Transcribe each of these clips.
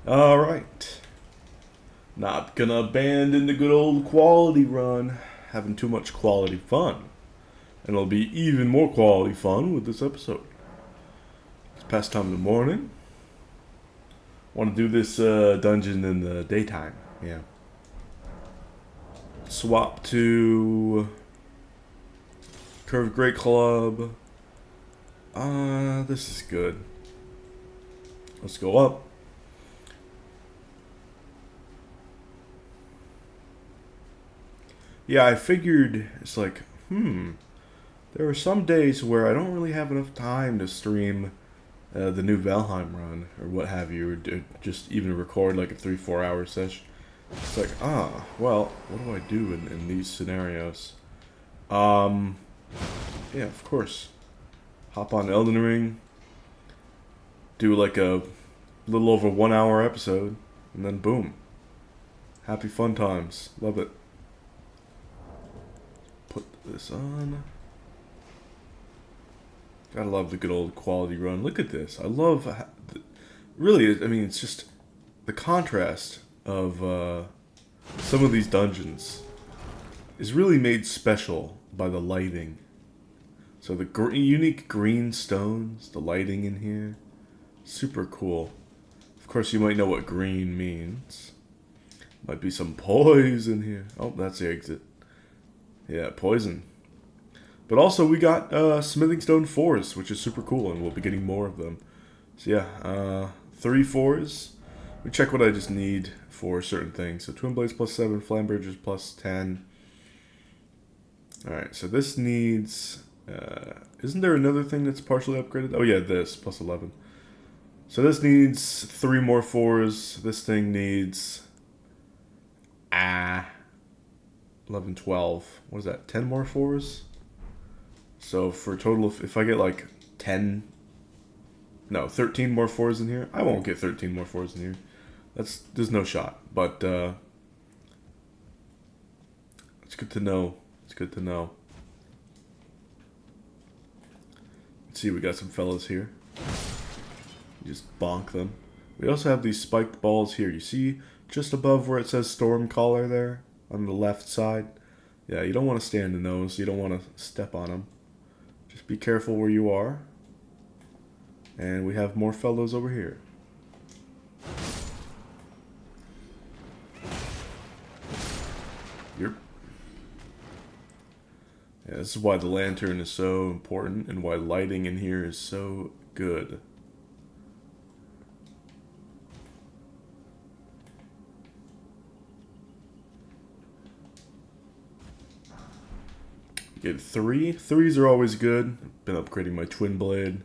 Alright. Not gonna abandon the good old quality run. Having too much quality fun. And it'll be even more quality fun with this episode. It's past time in the morning. Want to do this dungeon in the daytime. Yeah. Swap to Curved Great Club. This is good. Let's go up. Yeah, I figured it's like, there are some days where I don't really have enough time to stream the new Valheim run or what have you, or just even record like a 3-4 hour session. It's like, well, what do I do in these scenarios? Yeah, of course. Hop on Elden Ring, do like a little over 1 hour episode, and then boom. Happy fun times. Love it. Put this on. Gotta love the good old quality run. Look at this. I love, really, I mean, it's just the contrast of some of these dungeons is really made special by the lighting. So the unique green stones, the lighting in here, super cool. Of course, you might know what green means. Might be some poison here. Oh, that's the exit. Yeah, poison. But also we got Smithing Stone 4s, which is super cool, and we'll be getting more of them. So yeah, 3 4s. We check what I just need for certain things. So Twin Blades plus 7, Flambergers plus 10. Alright, so this needs... isn't there another thing that's partially upgraded? Oh yeah, this, plus 11. So this needs 3 more 4s. This thing needs... 11, 12. What is that? 10 more 4s? So for a total of... If I get like 13 more 4s in here. I won't get 13 more 4s in here. There's no shot. But it's good to know. It's good to know. Let's see, we got some fellas here. Just bonk them. We also have these spiked balls here. You see just above where it says Storm Caller there on the left side? Yeah, you don't want to stand in those. You don't want to step on them. Just be careful where you are. And we have more fellows over here. Yep. Yeah, this is why the lantern is so important and why lighting in here is so good. Get 3. 3s are always good. Been upgrading my twin blade.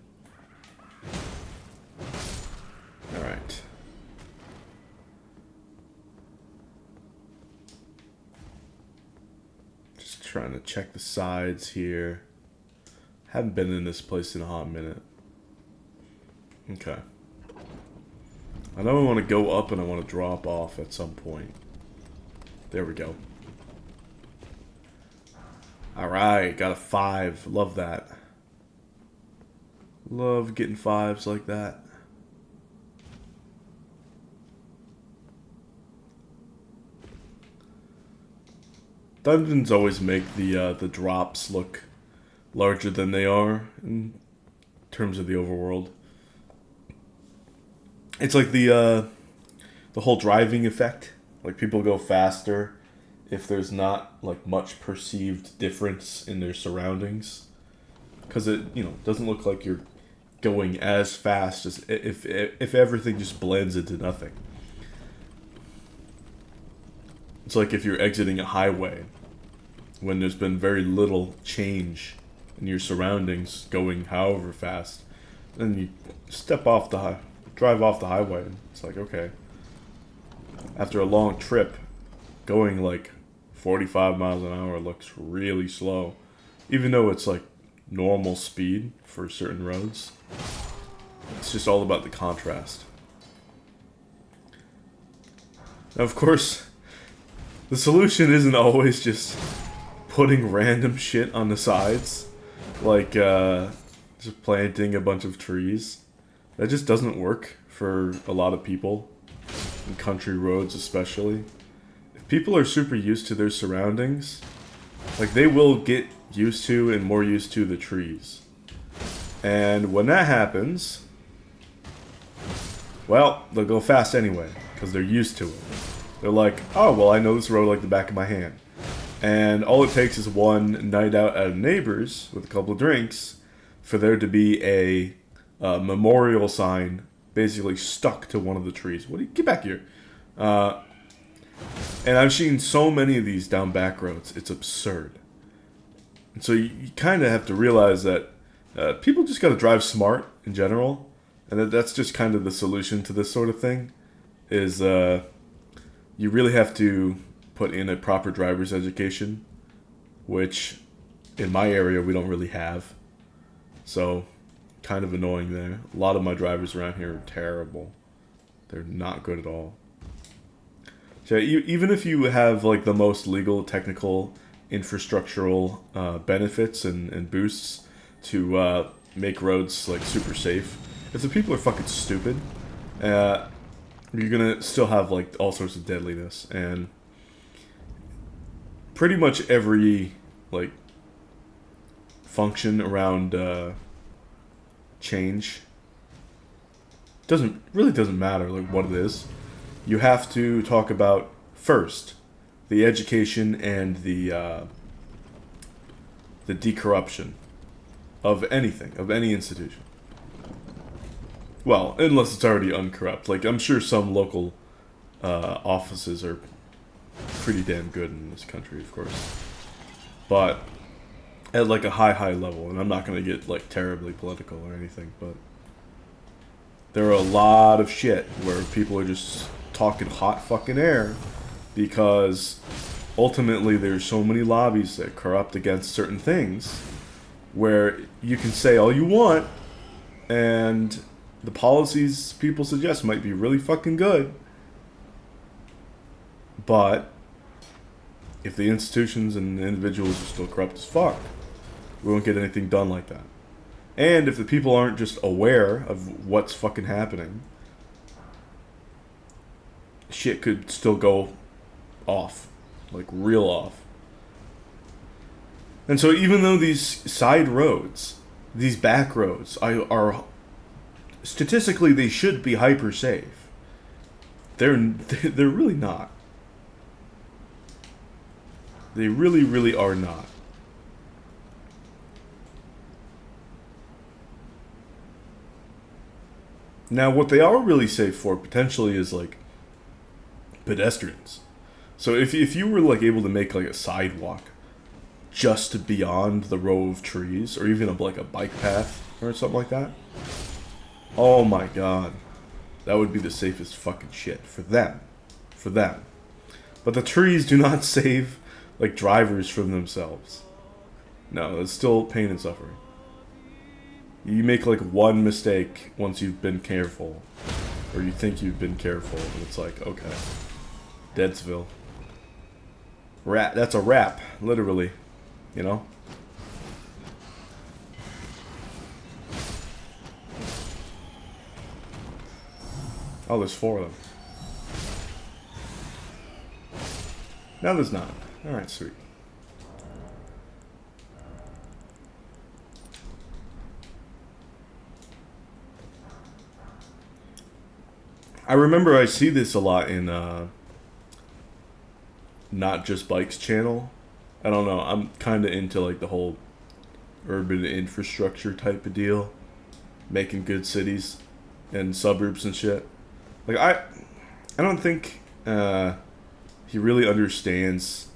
Alright. Just trying to check the sides here. Haven't been in this place in a hot minute. Okay. I know I want to go up and I want to drop off at some point. There we go. Alright, got a 5. Love that. Love getting 5s like that. Dungeons always make the drops look larger than they are in terms of the overworld. It's like the whole driving effect. Like people go faster if there's not like much perceived difference in their surroundings, because it doesn't look like you're going as fast as if everything just blends into nothing. It's like if you're exiting a highway when there's been very little change in your surroundings going however fast, then you drive off the highway and it's like, okay, after a long trip going like 45 miles an hour looks really slow, even though it's like normal speed for certain roads. It's just all about the contrast. Now, of course, the solution isn't always just putting random shit on the sides, like just planting a bunch of trees. That just doesn't work for a lot of people. and country roads especially, if people are super used to their surroundings, like they will get used to and more used to the trees. And when that happens, well, they'll go fast anyway, because they're used to it. They're like, oh, well, I know this road like the back of my hand. And all it takes is one night out at a neighbor's with a couple of drinks for there to be a memorial sign basically stuck to one of the trees. Get back here. And I've seen so many of these down back roads, it's absurd. And so you kind of have to realize that people just got to drive smart in general, and that's just kind of the solution to this sort of thing, is you really have to put in a proper driver's education, which in my area we don't really have. So, kind of annoying there. A lot of my drivers around here are terrible. They're not good at all. So even if you have like the most legal, technical, infrastructural benefits and boosts to make roads like super safe, if the people are fucking stupid, you're gonna still have like all sorts of deadliness. And pretty much every like function around change doesn't matter like what it is. You have to talk about first the education and the decorruption of anything, of any institution. Well, unless it's already uncorrupt. Like, I'm sure some local offices are pretty damn good in this country, of course. But at like a high level, and I'm not going to get like terribly political or anything, but there are a lot of shit where people are just talking hot fucking air because ultimately there's so many lobbies that corrupt against certain things where you can say all you want and the policies people suggest might be really fucking good, but if the institutions and the individuals are still corrupt as fuck, we won't get anything done like that. And if the people aren't just aware of what's fucking happening, shit could still go off. Like, real off. And so even though these side roads, these back roads, are statistically they should be hyper safe, they're really not. They really are not. Now, what they are really safe for potentially is like pedestrians. So if you were like able to make like a sidewalk just beyond the row of trees, or even like a bike path or something like that, oh my god, that would be the safest fucking shit for them. But the trees do not save like drivers from themselves. No, it's still pain and suffering. You make like one mistake once you've been careful, or you think you've been careful, and it's like, okay, Deadsville. That's a wrap, literally, you know? Oh, there's 4 of them. Now there's not. Alright, sweet. I remember I see this a lot in Not Just Bikes channel. I don't know, I'm kind of into like the whole urban infrastructure type of deal, making good cities and suburbs and shit. Like I don't think he really understands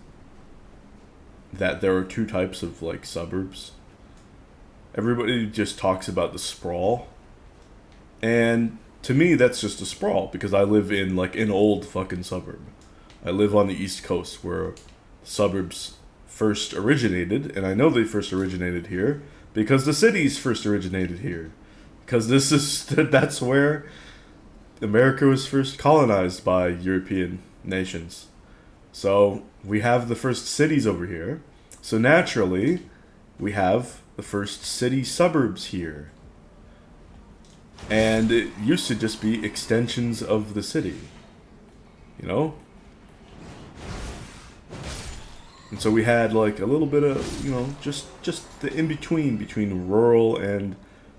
that there are 2 types of like suburbs. Everybody just talks about the sprawl, and to me that's just a sprawl because I live in like an old fucking suburb. I live on the East Coast where suburbs first originated, and I know they first originated here because the cities first originated here, because that's where America was first colonized by European nations. So we have the first cities over here, so naturally we have the first city suburbs here, and it used to just be extensions of the city. You know? And so we had like a little bit of, you know, just the between rural and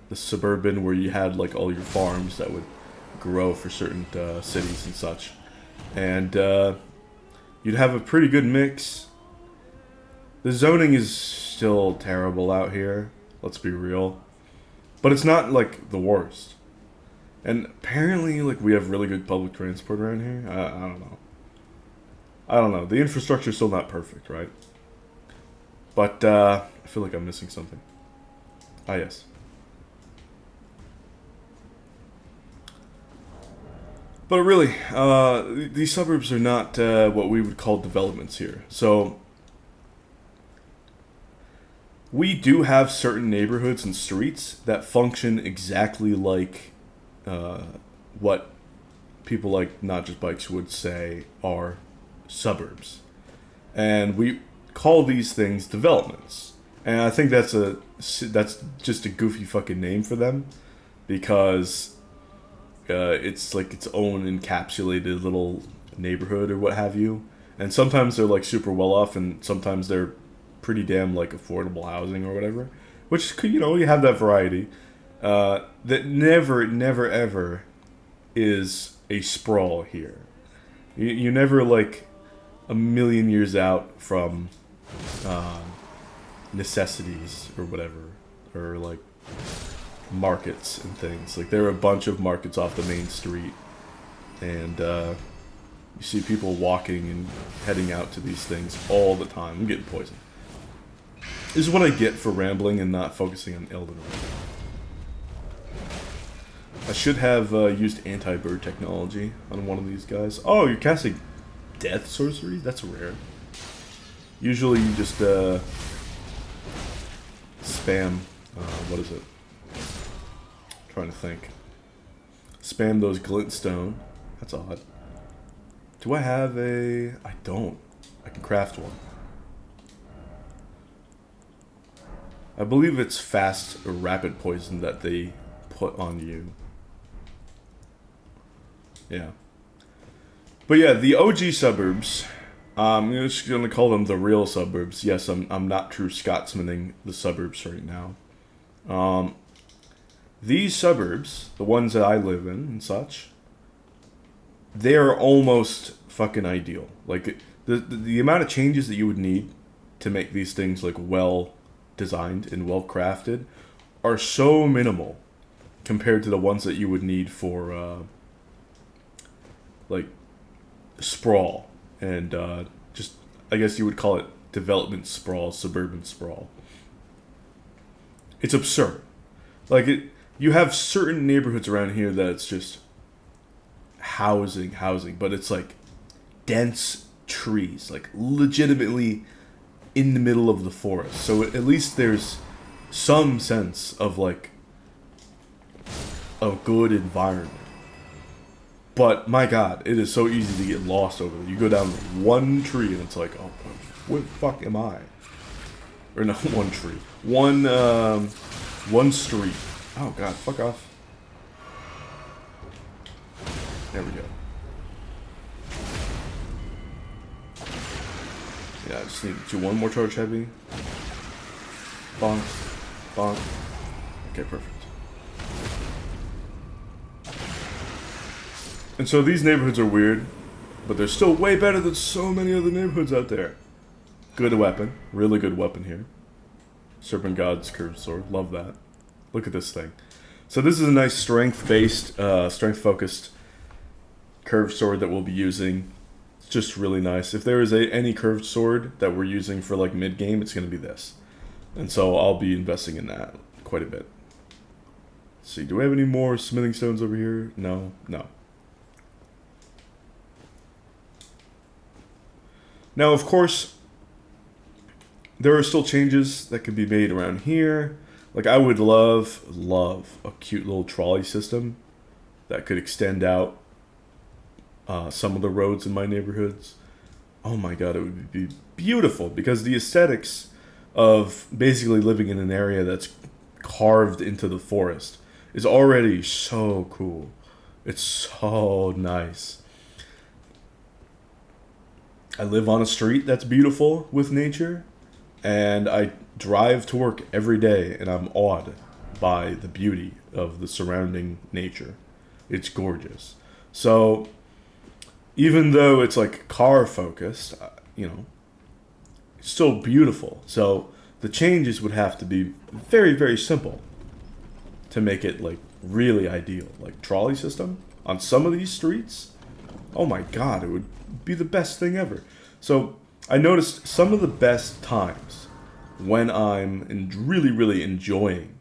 the suburban, where you had like all your farms that would grow for certain cities and such. And you'd have a pretty good mix. The zoning is still terrible out here, let's be real. But it's not like the worst. And apparently like we have really good public transport around here. I don't know. I don't know. The infrastructure is still not perfect, right? But I feel like I'm missing something. Ah, yes. But really, these suburbs are not what we would call developments here. So we do have certain neighborhoods and streets that function exactly like what people like Not Just Bikes would say are suburbs. And we call these things developments. And I think that's just a goofy fucking name for them, because it's like its own encapsulated little neighborhood or what have you. And sometimes they're like super well off, and sometimes they're pretty damn like affordable housing or whatever. Which, you know, you have that variety. That never ever is a sprawl here. You never like a million years out from necessities or whatever, or like markets and things. Like there are a bunch of markets off the main street, and you see people walking and heading out to these things all the time. I'm getting poisoned. This is what I get for rambling and not focusing on Elden right now. I should have used anti-bird technology on one of these guys. Oh, you're casting death sorcery? That's rare. Usually you just spam, what is it? I'm trying to think. Spam those glintstone. That's odd. Do I have a... I don't. I can craft one. I believe it's fast or rapid poison that they put on you. Yeah. But yeah, the OG suburbs, I'm just going to call them the real suburbs. Yes, I'm not true Scotsmaning the suburbs right now. These suburbs, the ones that I live in and such, they are almost fucking ideal. Like, the amount of changes that you would need to make these things, like, well designed and well crafted are so minimal compared to the ones that you would need for, like, sprawl and just, I guess you would call it development sprawl, suburban sprawl. It's absurd. Like, you have certain neighborhoods around here that it's just housing, but it's like dense trees, like legitimately in the middle of the forest. So at least there's some sense of like a good environment. But my god, it is so easy to get lost over there. You go down one tree and it's like, oh, where the fuck am I? Or not one tree. One street. Oh god, fuck off. There we go. Yeah, I just need to do one more charge heavy. Bonk. Bonk. Okay, perfect. And so these neighborhoods are weird, but they're still way better than so many other neighborhoods out there. Good weapon. Really good weapon here. Serpent God's curved sword. Love that. Look at this thing. So this is a nice strength-based, strength-focused curved sword that we'll be using. It's just really nice. If there is any curved sword that we're using for like mid-game, it's going to be this. And so I'll be investing in that quite a bit. Let's see, do we have any more smithing stones over here? No. No. Now, of course, there are still changes that can be made around here. Like, I would love a cute little trolley system that could extend out some of the roads in my neighborhoods. Oh my god, it would be beautiful, because the aesthetics of basically living in an area that's carved into the forest is already so cool. It's so nice. I live on a street that's beautiful with nature, and I drive to work every day, and I'm awed by the beauty of the surrounding nature. It's gorgeous. So, even though it's like car focused, it's still beautiful. So, the changes would have to be very, very simple to make it like really ideal. Like trolley system on some of these streets, oh my god, it would be the best thing ever. So I noticed some of the best times when I'm really, really enjoying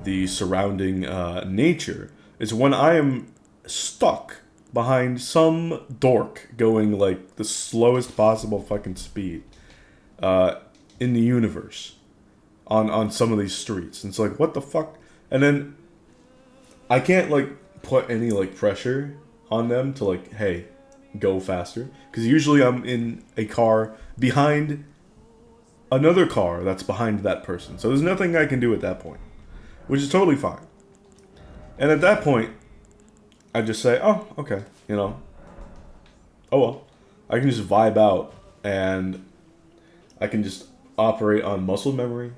the surrounding nature is when I am stuck behind some dork going like the slowest possible fucking speed in the universe on some of these streets. And it's like, what the fuck? And then I can't like put any like pressure on them to like, hey, go faster, because usually I'm in a car behind another car that's behind that person, so there's nothing I can do at that point, which is totally fine. And at that point I just say, oh, okay, oh well, I can just vibe out, and I can just operate on muscle memory,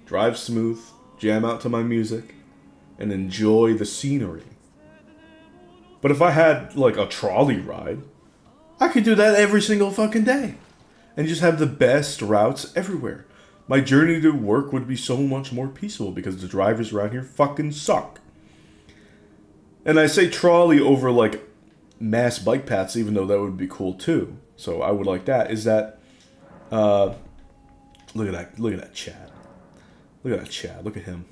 drive smooth, jam out to my music, and enjoy the scenery. But if I had like a trolley ride, I could do that every single fucking day and just have the best routes everywhere. My journey to work would be so much more peaceful because the drivers around here fucking suck. And I say trolley over like mass bike paths, even though that would be cool too. So I would like that. Is that look at that Chad. Look at that Chad. Look at him.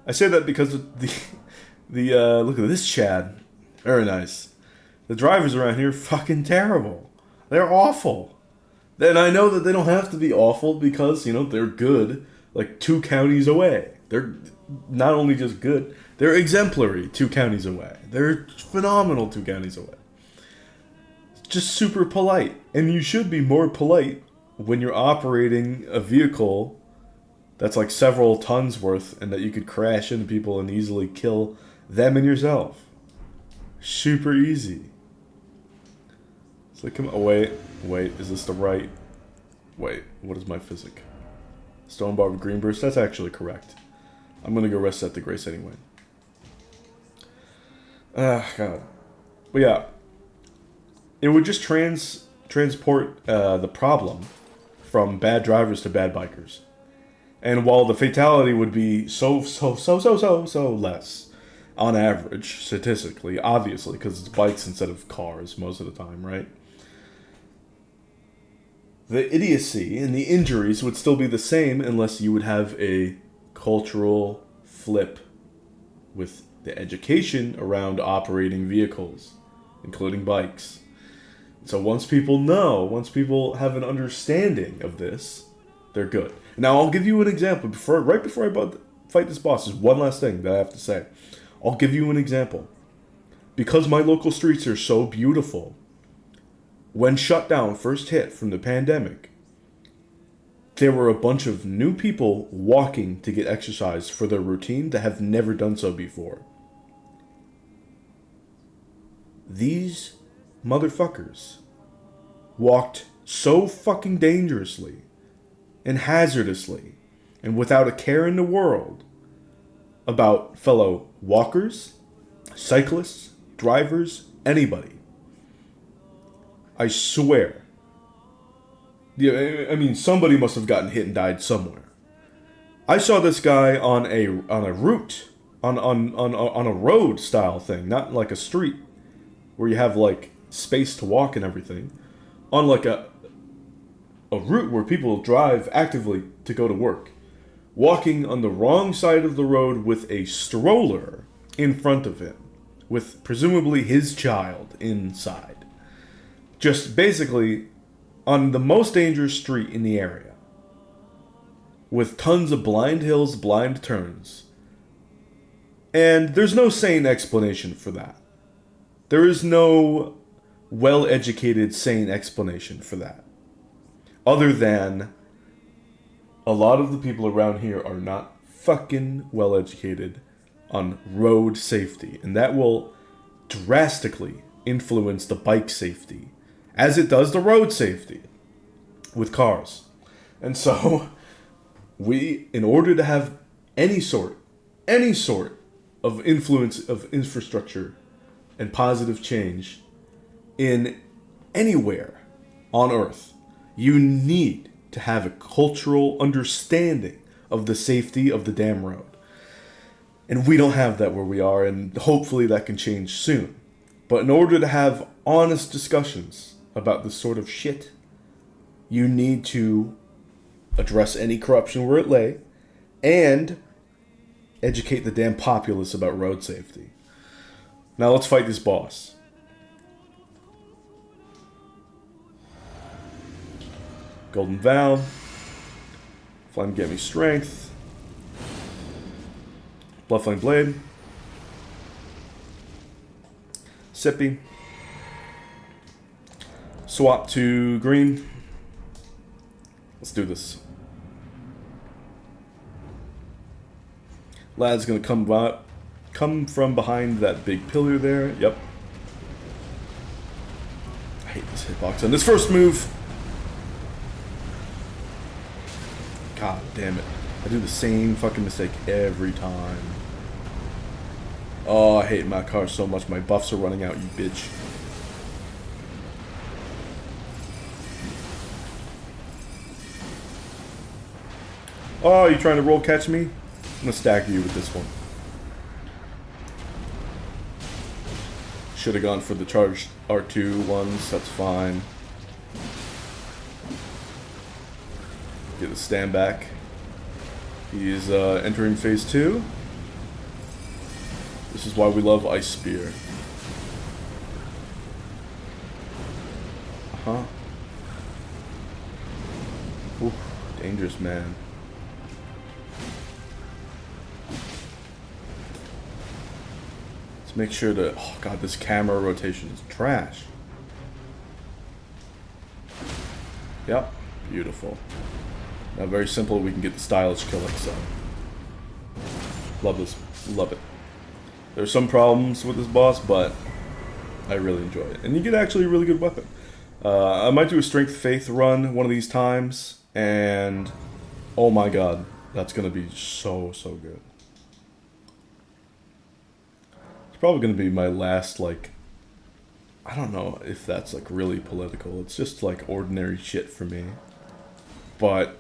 I say that because of the look at this Chad. Very nice. The drivers around here are fucking terrible. They're awful. And I know that they don't have to be awful because, they're good like 2 counties away. They're not only just good, they're exemplary 2 counties away. They're phenomenal 2 counties away. Just super polite. And you should be more polite when you're operating a vehicle that's like several tons worth and that you could crash into people and easily kill them and yourself. Super easy. It's like, come on, wait, is this the right? Wait, what is my physic? Stone Barb Green Burst, that's actually correct. I'm gonna go rest at the Grace anyway. God. But yeah, it would just transport the problem from bad drivers to bad bikers. And while the fatality would be so less on average, statistically, obviously, because it's bikes instead of cars most of the time, right? The idiocy and the injuries would still be the same unless you would have a cultural flip with the education around operating vehicles, including bikes. So once people know, once people have an understanding of this, they're good. Now I'll give you an example. Right before I fight this boss, there's one last thing that I have to say. I'll give you an example. Because my local streets are so beautiful, when shutdown first hit from the pandemic, there were a bunch of new people walking to get exercise for their routine that have never done so before. These motherfuckers walked so fucking dangerously and hazardously and without a care in the world about fellow walkers, cyclists, drivers, anybody. I swear. Yeah, I mean, somebody must have gotten hit and died somewhere. I saw this guy on a route, on a road style thing, not like a street where you have like space to walk and everything, on like a route where people drive actively to go to work, walking on the wrong side of the road with a stroller in front of him, with presumably his child inside. Just basically on the most dangerous street in the area, with tons of blind hills, blind turns. And there's no sane explanation for that. There is no well-educated, sane explanation for that. Other than a lot of the people around here are not fucking well-educated on road safety. And that will drastically influence the bike safety as it does the road safety with cars. And so we, in order to have any sort of influence of infrastructure and positive change in anywhere on Earth, you need to have a cultural understanding of the safety of the damn road. And we don't have that where we are, and hopefully that can change soon. But in order to have honest discussions about this sort of shit, you need to address any corruption where it lay, and educate the damn populace about road safety. Now let's fight this boss. Golden Vow. Flame get me strength. Bloodflame Blade. Sippy. Swap to green. Let's do this. Lad's gonna come from behind that big pillar there. Yep. I hate this hitbox on this first move. God damn it. I do the same fucking mistake every time. Oh, I hate Makar so much. My buffs are running out, you bitch. Oh, you trying to roll catch me? I'm gonna stagger you with this one. Should have gone for the charged R2 ones. That's fine. Get the stand back. He's entering phase 2. This is why we love Ice Spear. Uh-huh. Ooh, dangerous man. Let's make sure to... Oh god, this camera rotation is trash. Yep, beautiful. Now, very simple, we can get the stylish killing, so... Love this. Love it. There's some problems with this boss, but I really enjoy it. And you get actually a really good weapon. I might do a Strength Faith run one of these times, and... Oh my god, that's gonna be so, so good. It's probably gonna be my last, like... I don't know if that's, like, really political. It's just, like, ordinary shit for me. But...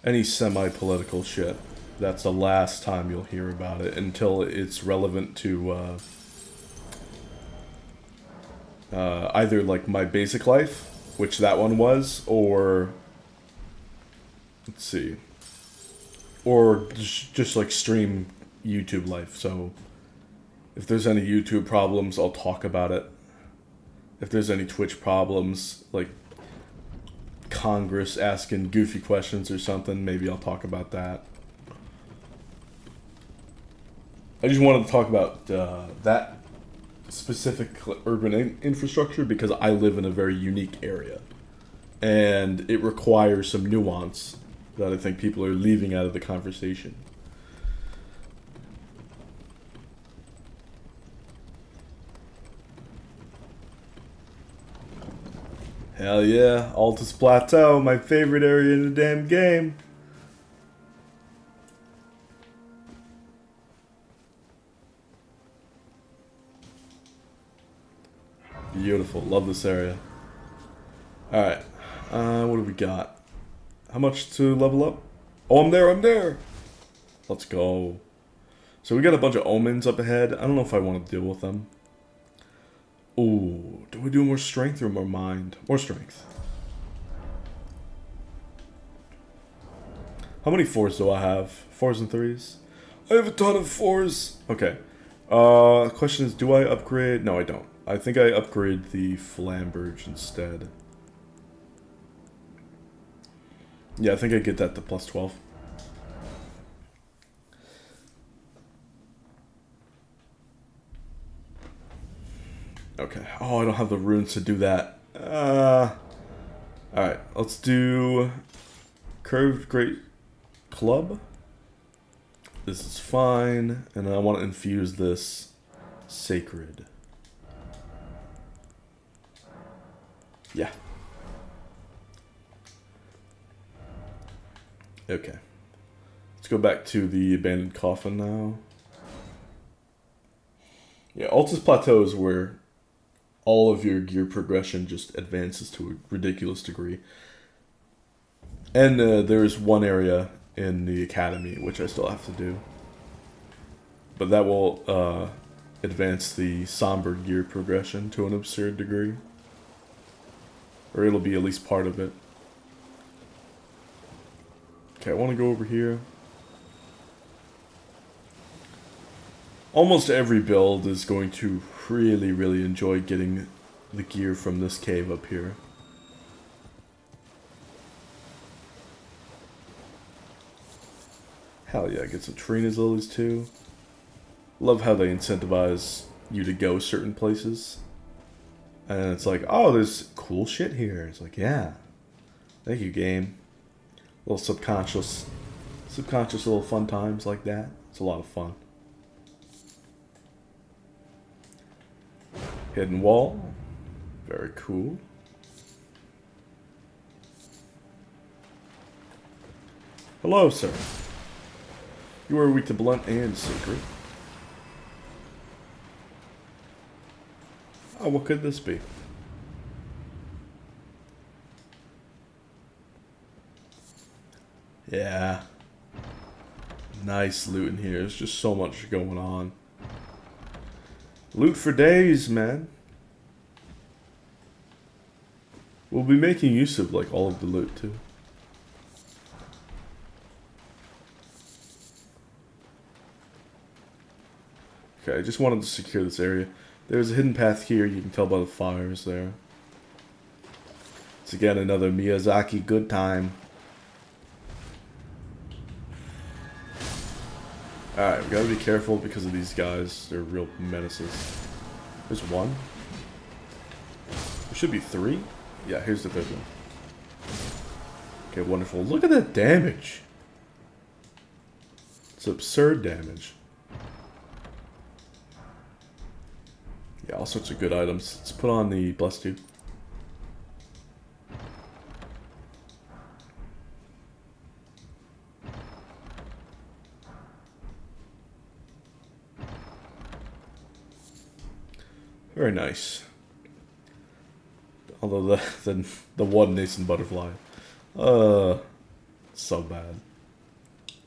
any semi-political shit, that's the last time you'll hear about it until it's relevant to either like my basic life, which that one was, or let's see, or just like stream YouTube life. So if there's any YouTube problems, I'll talk about it. If there's any Twitch problems, like Congress asking goofy questions or something, maybe I'll talk about that. I just wanted to talk about that specific urban infrastructure because I live in a very unique area. And it requires some nuance that I think people are leaving out of the conversation. Hell yeah, Altus Plateau, my favorite area in the damn game. Beautiful, love this area. Alright, what do we got? How much to level up? Oh, I'm there! Let's go. So we got a bunch of omens up ahead. I don't know if I want to deal with them. Ooh, do we do more strength or more mind? More strength. How many 4s do I have? 4s and 3s? I have a ton of 4s. Okay. Question is, do I upgrade? No, I don't. I think I upgrade the Flamberge instead. Yeah, I think I get that to plus 12. Okay. Oh, I don't have the runes to do that. Alright, let's do Curved Great Club. This is fine. And I want to infuse this Sacred. Yeah. Okay. Let's go back to the abandoned coffin now. Yeah, Altus Plateau is where all of your gear progression just advances to a ridiculous degree. And there is one area in the academy which I still have to do. But that will advance the somber gear progression to an absurd degree. Or it'll be at least part of it. Okay, I want to go over here. Almost every build is going to really, really enjoy getting the gear from this cave up here. Hell yeah, get some Trina's lilies too. Love how they incentivize you to go certain places. And it's like, oh, there's cool shit here. It's like, yeah. Thank you, game. Little subconscious little fun times like that. It's a lot of fun. Hidden wall. Very cool. Hello, sir. You are weak to blunt and secret. Oh, what could this be? Yeah. Nice loot in here. There's just so much going on. Loot for days, man. We'll be making use of, like, all of the loot, too. Okay, I just wanted to secure this area. There's a hidden path here. You can tell by the fires there. It's again another Miyazaki good time. Alright, we gotta be careful because of these guys. They're real menaces. There's one. There should be three. Yeah, here's the third one. Okay, wonderful. Look at that damage. It's absurd damage. Yeah, all sorts of good items. Let's put on the Blessed You. Very nice. Although the one nascent butterfly. So bad.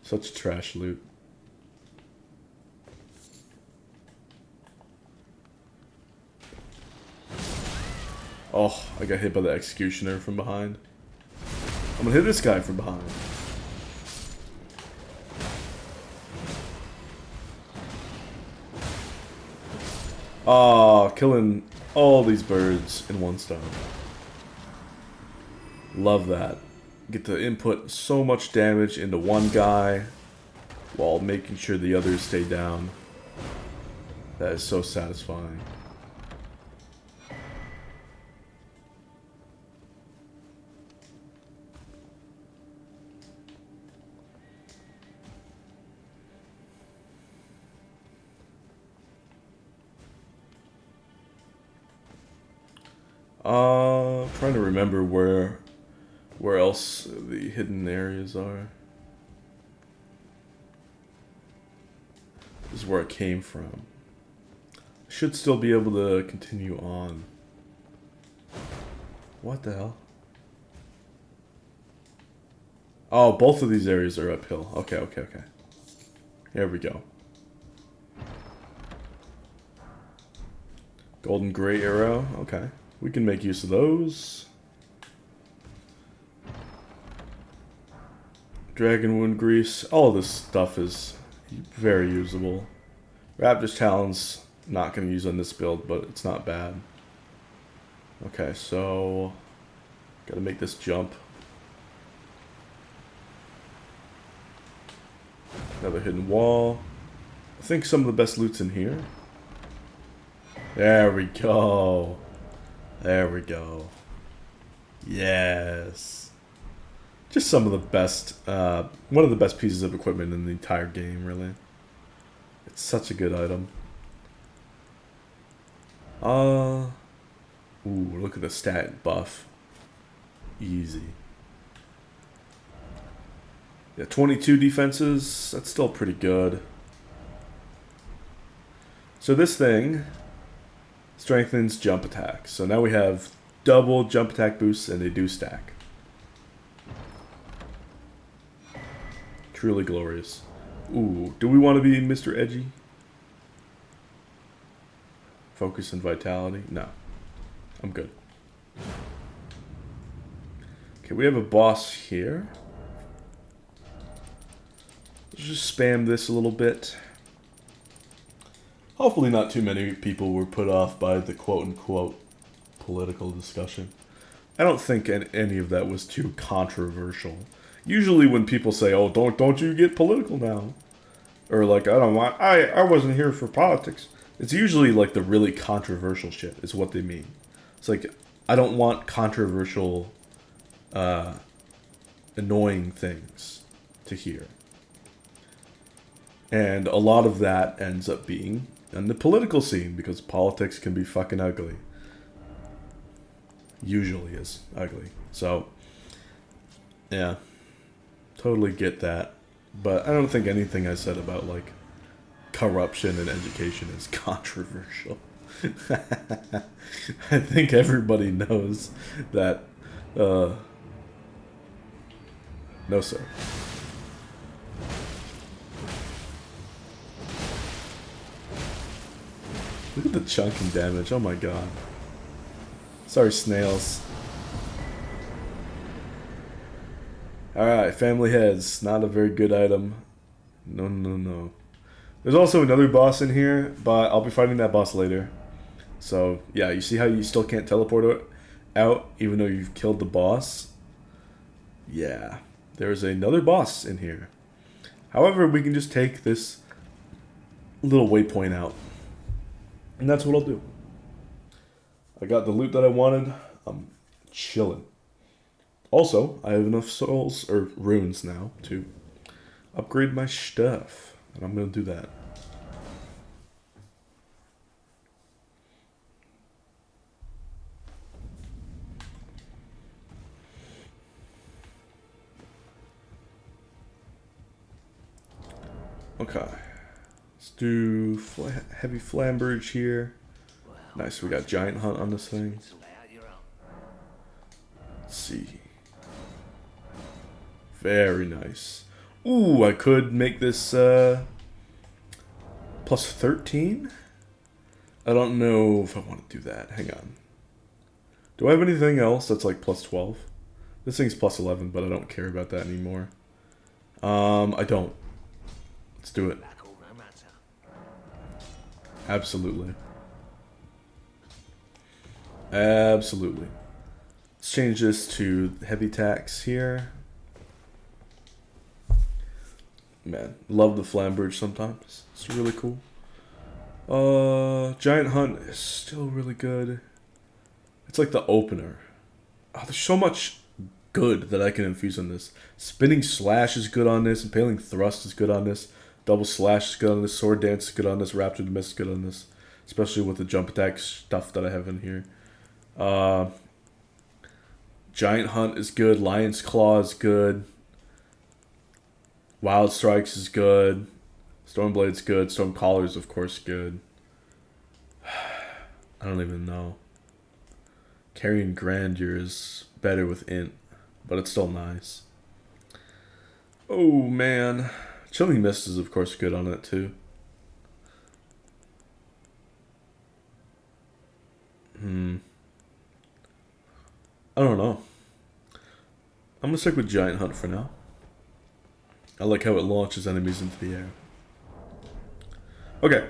Such trash loot. Oh, I got hit by the executioner from behind. I'm gonna hit this guy from behind. Oh, killing all these birds in one stone. Love that. Get to input so much damage into one guy while making sure the others stay down. That is so satisfying. Trying to remember where else the hidden areas are. This is where I came from. I should still be able to continue on. What the hell? Oh, both of these areas are uphill. Okay, okay, okay. Here we go. Golden Gray Arrow. Okay. We can make use of those. Dragon Wound Grease. All of this stuff is very usable. Raptor's Talons, not going to use on this build, but it's not bad. Okay, so gotta make this jump. Another hidden wall. I think some of the best loot's in here. There we go. There we go. Yes. Just some of the best, one of the best pieces of equipment in the entire game, really. It's such a good item. Ooh, look at the stat buff. Easy. Yeah, 22 defenses. That's still pretty good. So this thing strengthens jump attacks. So now we have double jump attack boosts, and they do stack. Truly glorious. Ooh, do we want to be Mr. Edgy? Focus and vitality? No. I'm good. Okay, we have a boss here. Let's just spam this a little bit. Hopefully not too many people were put off by the quote-unquote political discussion. I don't think any of that was too controversial. Usually when people say, oh, don't you get political now? Or like, I wasn't here for politics. It's usually like the really controversial shit is what they mean. It's like, I don't want controversial, annoying things to hear. And a lot of that ends up being in the political scene, because politics can be fucking ugly. Usually is ugly. So, yeah. Totally get that. But I don't think anything I said about, like, corruption in education is controversial. I think everybody knows that, no sir. Look at the chunking damage, oh my god. Sorry, snails. Alright, family heads. Not a very good item. No. There's also another boss in here, but I'll be fighting that boss later. So, yeah, you see how you still can't teleport out, even though you've killed the boss? Yeah, there's another boss in here. However, we can just take this little waypoint out. And that's what I'll do. I got the loot that I wanted. I'm chilling. Also, I have enough souls, or runes now, to upgrade my stuff. And I'm going to do that. Okay. Let's do heavy flamberge here. Nice, we got giant hunt on this thing. Let's see. Very nice. Ooh, I could make this plus 13? I don't know if I want to do that. Hang on. Do I have anything else that's like plus 12? This thing's plus 11, but I don't care about that anymore. I don't. Let's do it. Absolutely. Absolutely. Let's change this to heavy tax here. Man, love the flamberge sometimes. It's really cool. Giant hunt is still really good. It's like the opener. Oh, there's so much good that I can infuse on this. Spinning slash is good on this. Impaling thrust is good on this. Double slash is good on this. Sword dance is good on this. Rapture the Mist is good on this. Especially with the jump attack stuff that I have in here. Giant hunt is good. Lion's claw is good. Wild strikes is good. Stormblade's good. Stormcaller's of course good. I don't even know. Carrying Grandeur is better with int, but it's still nice. Oh man. Chilling Mist is of course good on it too. I don't know. I'm gonna stick with Giant Hunt for now. I like how it launches enemies into the air. Okay.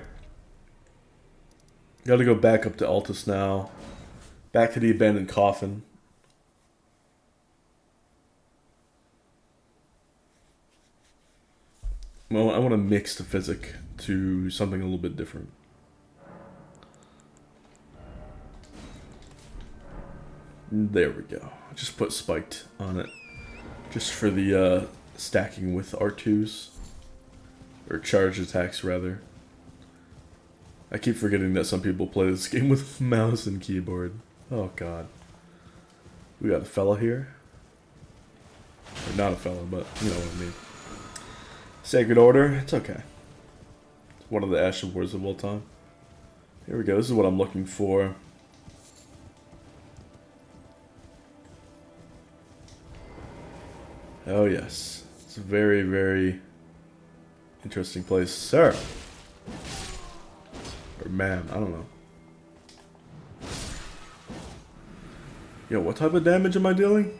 Gotta go back up to Altus now. Back to the abandoned coffin. Well, I want to mix the physic to something a little bit different. There we go. Just put spiked on it. Just for the stacking with R2s. Or charge attacks, rather. I keep forgetting that some people play this game with mouse and keyboard. Oh god. We got a fella here. Or not a fella, but you know what I mean. Sacred Order, it's okay. It's one of the Ashen Wars of all time. Here we go, this is what I'm looking for. Oh yes. It's a very, very interesting place. Sir! Or ma'am, I don't know. Yo, what type of damage am I dealing?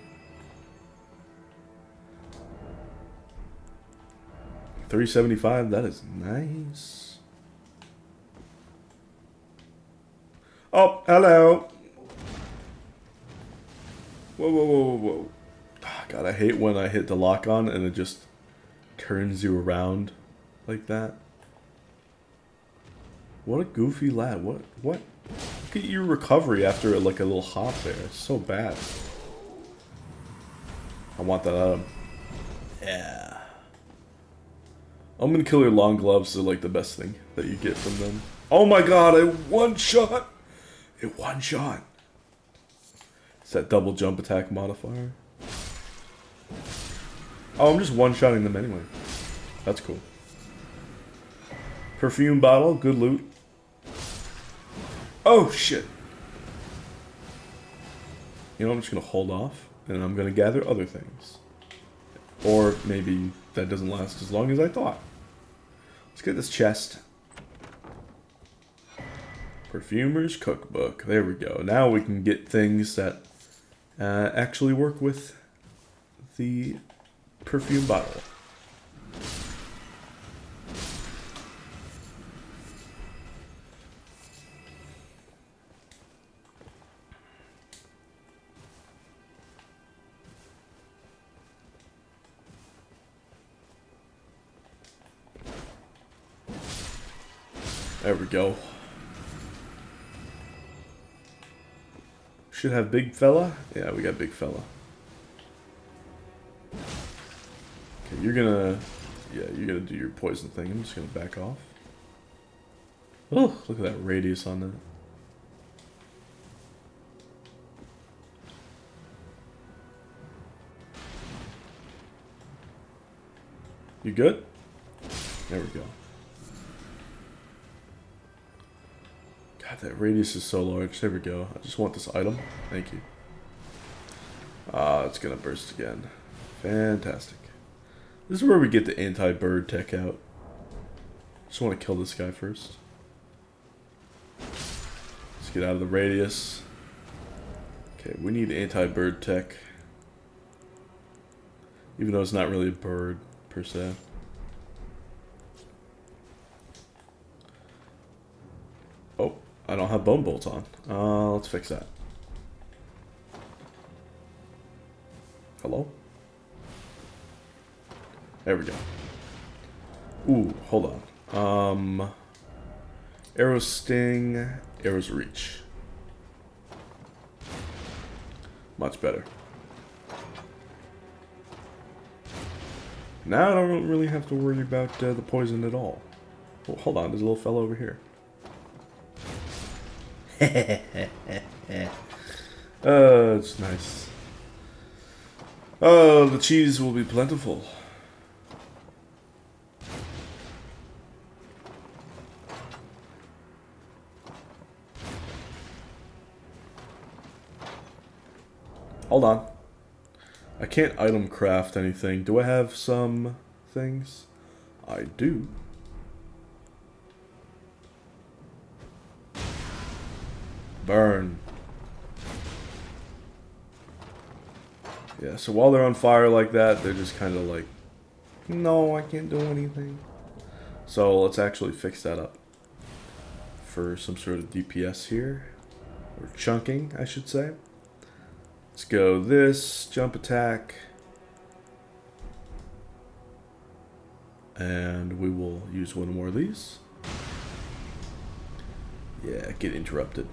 375, that is nice. Oh, hello. Whoa, whoa, whoa, whoa, whoa. Oh, God, I hate when I hit the lock on and it just turns you around like that. What a goofy lad. What? Look at your recovery after like a little hop there. It's so bad. I want that out of him. Yeah. I'm gonna kill your long gloves. They're like the best thing that you get from them. Oh my god, I one shot! It one shot. It's that double jump attack modifier. Oh, I'm just one-shotting them anyway. That's cool. Perfume bottle, good loot. Oh shit. You know, I'm just gonna hold off and I'm gonna gather other things. Or maybe that doesn't last as long as I thought. Let's get this chest. Perfumer's cookbook. There we go. Now we can get things that actually work with the perfume bottle. There we go. Should have big fella. Yeah, we got big fella. Okay, you're gonna do your poison thing. I'm just gonna back off. Oh, look at that radius on that. You good? There we go. God, that radius is so large. There we go. I just want this item. Thank you. It's gonna burst again. Fantastic. This is where we get the anti-bird tech out. Just want to kill this guy first. Let's get out of the radius. Okay, we need anti-bird tech. Even though it's not really a bird, per se. Oh, I don't have bone bolts on. Let's fix that. Hello? There we go. Ooh, hold on. Arrow sting, arrows reach. Much better. Now I don't really have to worry about the poison at all. Oh, hold on, there's a little fellow over here. It's nice. Oh, the cheese will be plentiful. Hold on. I can't item craft anything. Do I have some things? I do. Burn. Yeah, so while they're on fire like that, they're just kind of like, no, I can't do anything. So let's actually fix that up for some sort of DPS here. Or chunking, I should say. Let's go this, jump attack. And we will use one more of these. Yeah, get interrupted.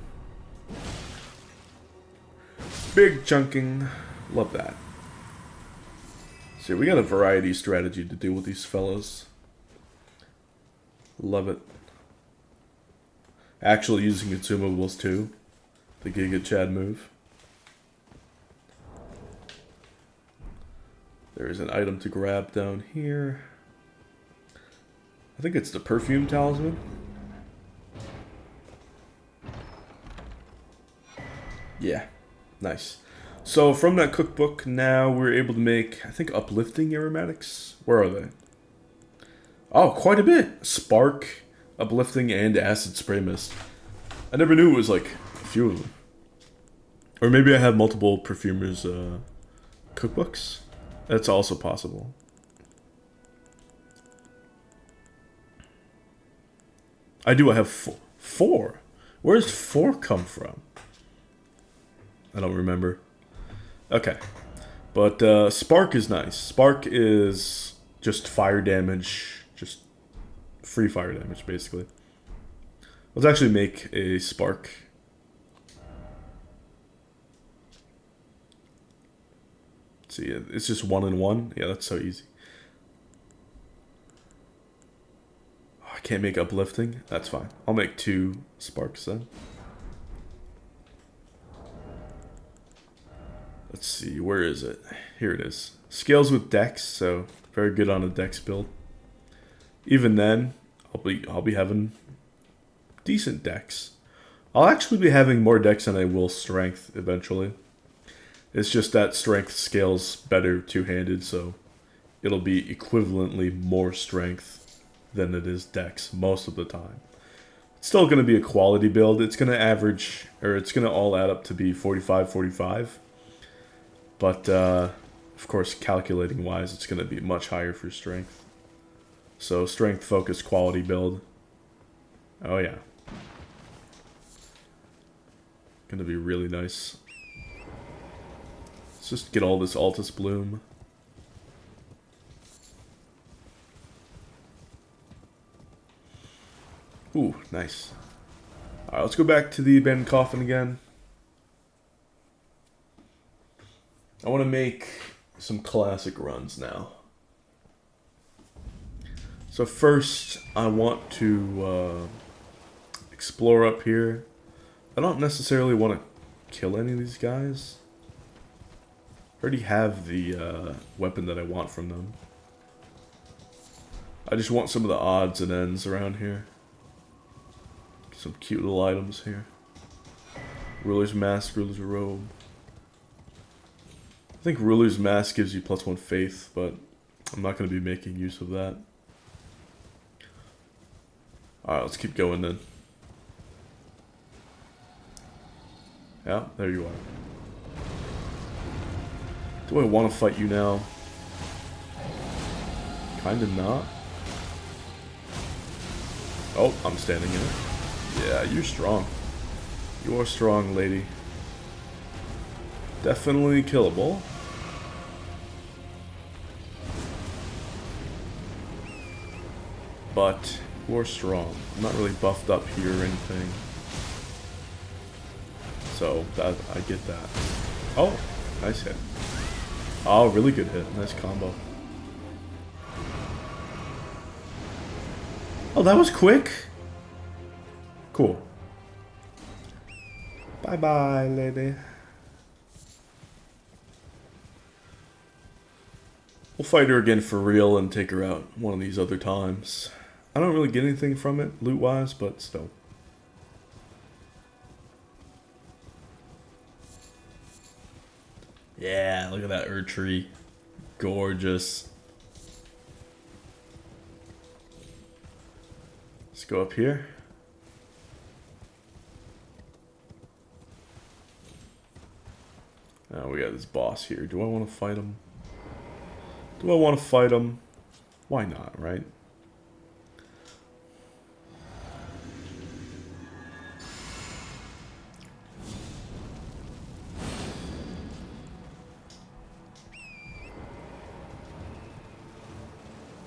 Big chunking. Love that. See, we got a variety strategy to deal with these fellas. Love it. Actually using consumables too. the Giga Chad move. There's an item to grab down here. I think it's the Perfume Talisman. Yeah, nice. So from that cookbook, now we're able to make, I think, uplifting aromatics. Where are they? Oh, quite a bit. Spark, uplifting, and acid spray mist. I never knew it was like a few of them. Or maybe I have multiple perfumers' cookbooks. That's also possible. I do. I have four. Where does 4 come from? I don't remember. Okay. But Spark is nice. Spark is just fire damage. Just free fire damage, basically. Let's actually make a Spark. Let's see, it's just 1 and 1. Yeah, that's so easy. Oh, I can't make uplifting. That's fine. I'll make 2 Sparks then. Let's see, where is it? Here it is. Scales with Dex, so very good on a Dex build. Even then, I'll be having decent Dex. I'll actually be having more Dex than I will Strength eventually. It's just that Strength scales better two-handed, so it'll be equivalently more Strength than it is Dex most of the time. It's still going to be a quality build. It's going to average, or it's going to all add up to be 45-45. But, of course, calculating-wise, it's going to be much higher for Strength. So, Strength-focused quality build. Oh, yeah. Going to be really nice. Let's just get all this Altus Bloom. Ooh, nice. Alright, let's go back to the Abandoned Coffin again. I want to make some classic runs now. So first, I want to explore up here. I don't necessarily want to kill any of these guys. I already have the weapon that I want from them. I just want some of the odds and ends around here. Some cute little items here. Ruler's Mask, Ruler's Robe. I think Ruler's Mask gives you +1 faith, but I'm not going to be making use of that. Alright, let's keep going then. Yeah, there you are. Do I want to fight you now? Kinda not. Oh, I'm standing in it. Yeah, you're strong. You are strong, lady. Definitely killable. But you are strong. I'm not really buffed up here or anything. So that I get that. Oh, nice hit. Oh, really good hit. Nice combo. Oh, that was quick. Cool. Bye-bye, lady. We'll fight her again for real and take her out one of these other times. I don't really get anything from it, loot-wise, but still. Yeah, look at that tree. Gorgeous. Let's go up here. Now we got this boss here. Do I want to fight him? Do I want to fight him? Why not, right?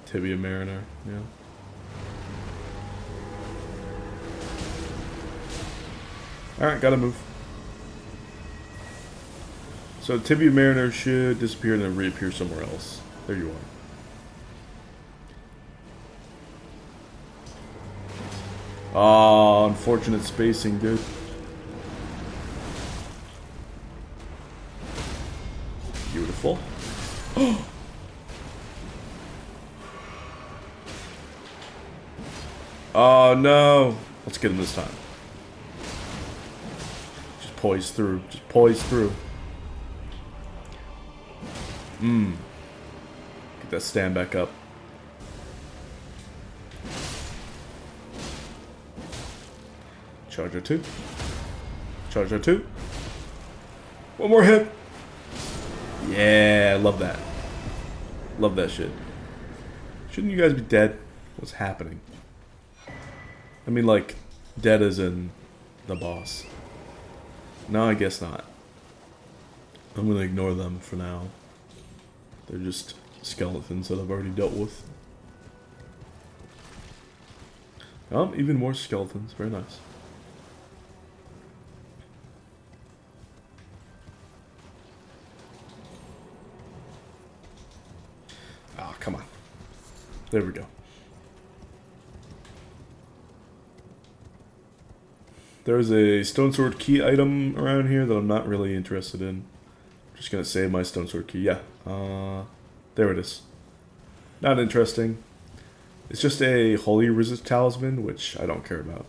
Tibia Mariner, yeah. Alright, gotta move. So Tibia Mariner should disappear and then reappear somewhere else. There you are. Ah, unfortunate spacing, dude. Beautiful. Oh no! Let's get him this time. Just poise through. Just poise through. Get that stand back up. Charger 2. Charger 2. One more hit. Yeah, love that. Love that shit. Shouldn't you guys be dead? What's happening? I mean, like, dead as in the boss. No, I guess not. I'm gonna ignore them for now. They're just skeletons that I've already dealt with. Even more skeletons. Very nice. Ah, come on. There we go. There's a stone sword key item around here that I'm not really interested in. I'm just gonna save my stone sword key. Yeah. There it is. Not interesting. It's just a holy resist talisman, which I don't care about.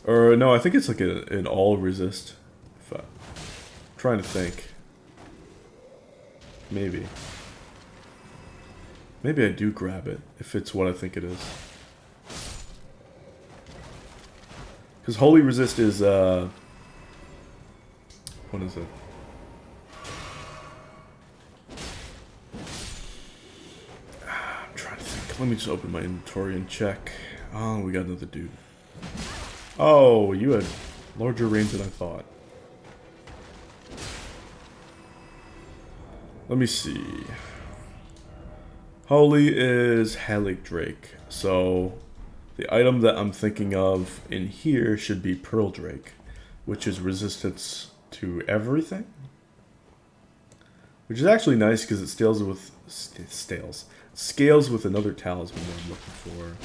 Or no, I think it's like an all resist. I'm trying to think. Maybe. Maybe I do grab it, if it's what I think it is. Because Holy Resist is, what is it? I'm trying to think. Let me just open my inventory and check. Oh, we got another dude. Oh, you had larger range than I thought. Let me see. Holy is Halic Drake, so the item that I'm thinking of in here should be Pearl Drake, which is resistance to everything. Which is actually nice because it scales with another talisman that I'm looking for.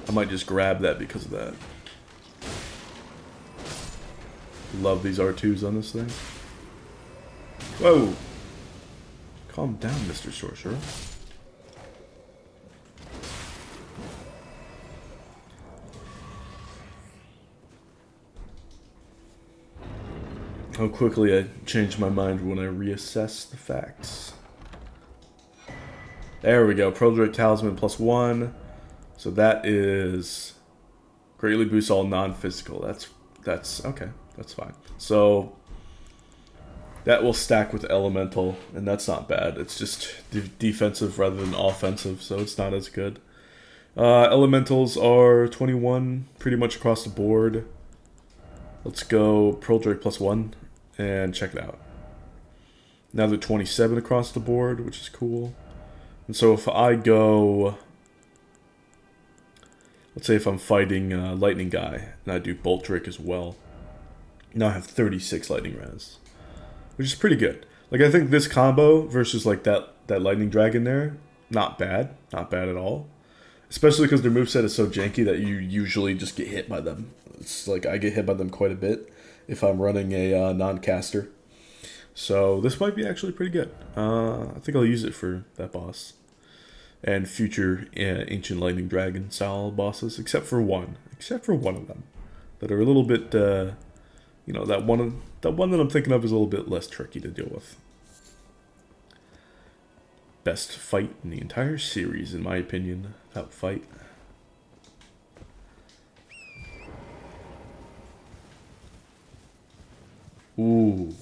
I might just grab that because of that. Love these R2s on this thing. Whoa! Calm down, Mr. Sorcerer. How quickly I change my mind when I reassess the facts. There we go. Pearl Drake Talisman +1. So that is greatly boosts all non-physical. That's okay. That's fine. So that will stack with Elemental, and that's not bad. It's just defensive rather than offensive, so it's not as good. Elementals are 21 pretty much across the board. Let's go Pearl Drake +1 and check it out. Now they're 27 across the board, which is cool. And so if I go, let's say if I'm fighting Lightning Guy, and I do Bolt Drake as well, now I have 36 Lightning Res, which is pretty good. Like, I think this combo versus like that Lightning Dragon there, not bad. Not bad at all. Especially because their moveset is so janky that you usually just get hit by them. It's like I get hit by them quite a bit if I'm running a non-caster. So this might be actually pretty good. I think I'll use it for that boss. And future Ancient Lightning Dragon style bosses, except for one. Except for one of them. That are a little bit, you know, that one that I'm thinking of is a little bit less tricky to deal with. Best fight in the entire series, in my opinion. That fight. Ooh.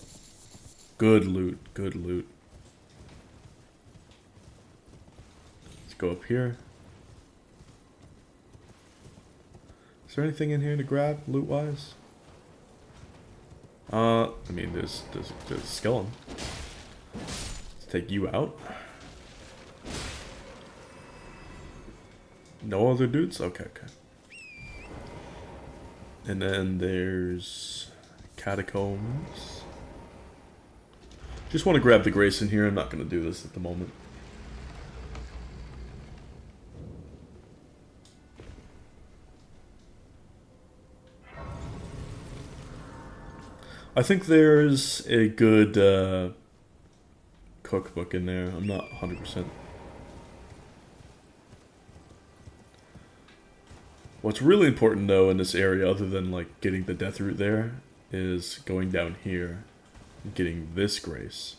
Good loot. Good loot. Let's go up here. Is there anything in here to grab, loot-wise? I mean, there's a skeleton. Let's take you out. No other dudes? Okay, okay. And then there's catacombs. Just want to grab the Grace in here. I'm not going to do this at the moment. I think there's a good cookbook in there. I'm not 100%. What's really important though in this area, other than like getting the death root there, is going down here and getting this grace.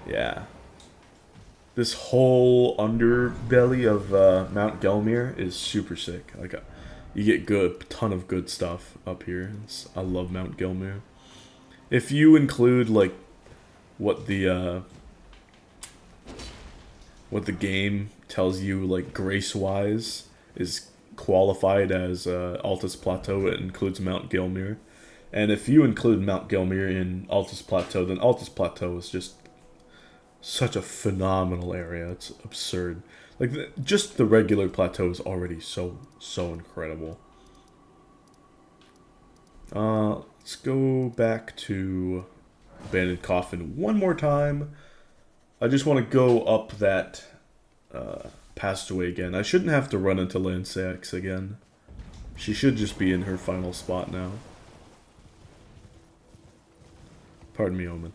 Yeah. This whole underbelly of Mount Gelmir is super sick. Like, you get good, ton of good stuff up here. I love Mount Gelmir. If you include like what the game tells you, like grace-wise, is qualified as Altus Plateau, it includes Mount Gelmir. And if you include Mount Gelmir in Altus Plateau, then Altus Plateau is just such a phenomenal area. It's absurd. Like, just the regular plateau is already so incredible. Let's go back to Abandoned Coffin one more time. I just want to go up that passageway again. I shouldn't have to run into Lansseax again. She should just be in her final spot now. Pardon me, Omen.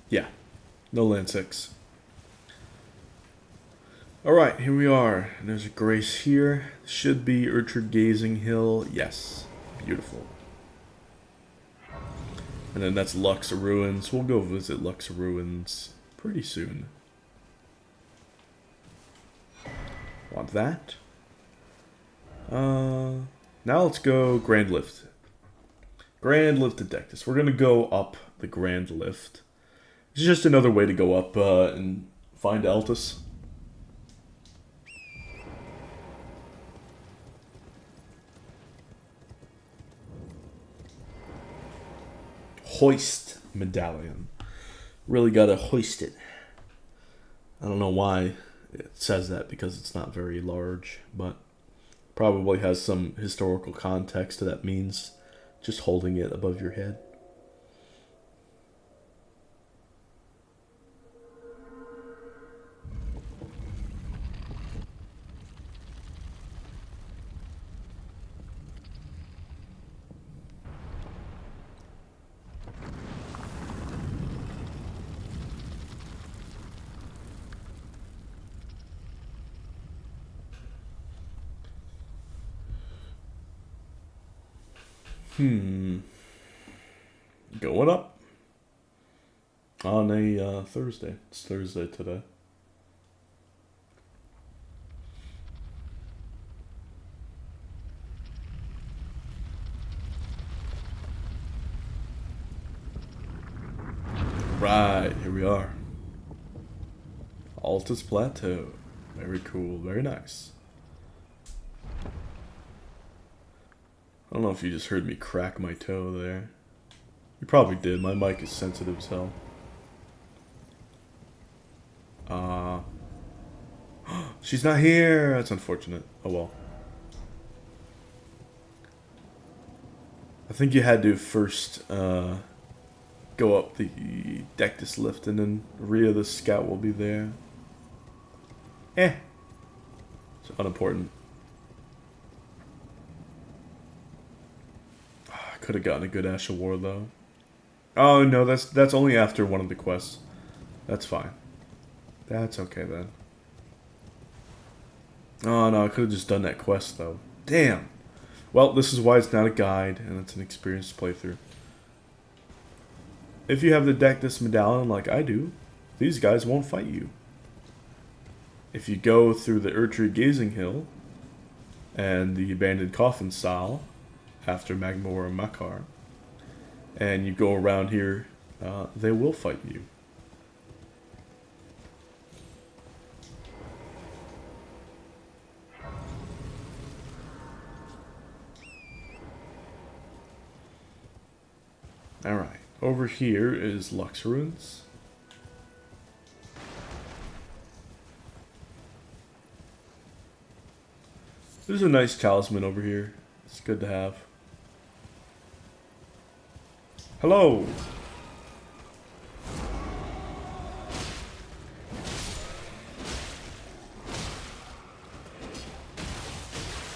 Yeah, no Lansseax. Alright, here we are. And there's a grace here. Should be Orchard Gazing Hill. Yes, beautiful. And then that's Lux Ruins. We'll go visit Lux Ruins pretty soon. Want that? Now let's go Grand Lift. Grand Lift to Dectus. We're going to go up the Grand Lift. It's just another way to go up and find Altus. Hoist medallion. Really gotta hoist it. I don't know why it says that, because it's not very large, but probably has some historical context to that means just holding it above your head. Going up on a Thursday. It's Thursday today. Right, here we are. Altus Plateau. Very cool, very nice. I don't know if you just heard me crack my toe there. You probably did. My mic is sensitive as hell. She's not here. That's unfortunate. Oh well. I think you had to first go up the Dectus lift, and then Rhea the scout will be there. It's unimportant. I could have gotten a good Ash of War though. Oh no, that's only after one of the quests. That's fine. That's okay then. Oh no, I could have just done that quest though. Damn. Well, this is why it's not a guide, and it's an experienced playthrough. If you have the Dectus medallion like I do, these guys won't fight you. If you go through the Orchard Gazing Hill and the Abandoned Coffin style after Magma or Makar, and you go around here, they will fight you. Alright, over here is Lux Ruins. There's a nice talisman over here. It's good to have. Hello!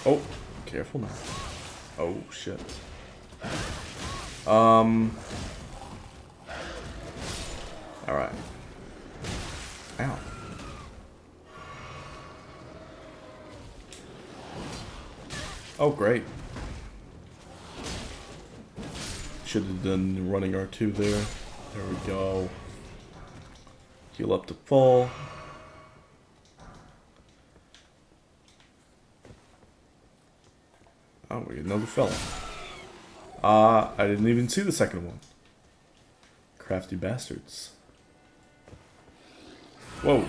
Oh, careful now. Oh, shit. Alright. Ow. Oh, great. Should have done running R2 there. There we go. Heal up to full. Oh, we get another fella. I didn't even see the second one. Crafty bastards. Whoa.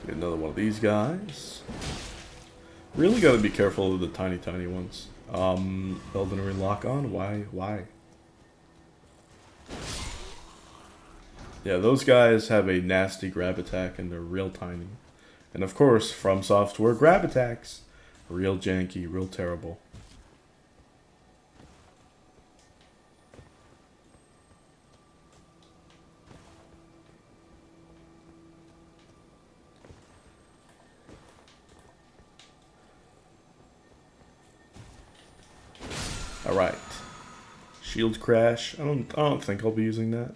Get another one of these guys. Really gotta be careful of the tiny ones. Elden Ring lock on? Why? Yeah, those guys have a nasty grab attack and they're real tiny. And of course, From Software grab attacks. Real janky, real terrible. Alright. Shield crash. I don't think I'll be using that.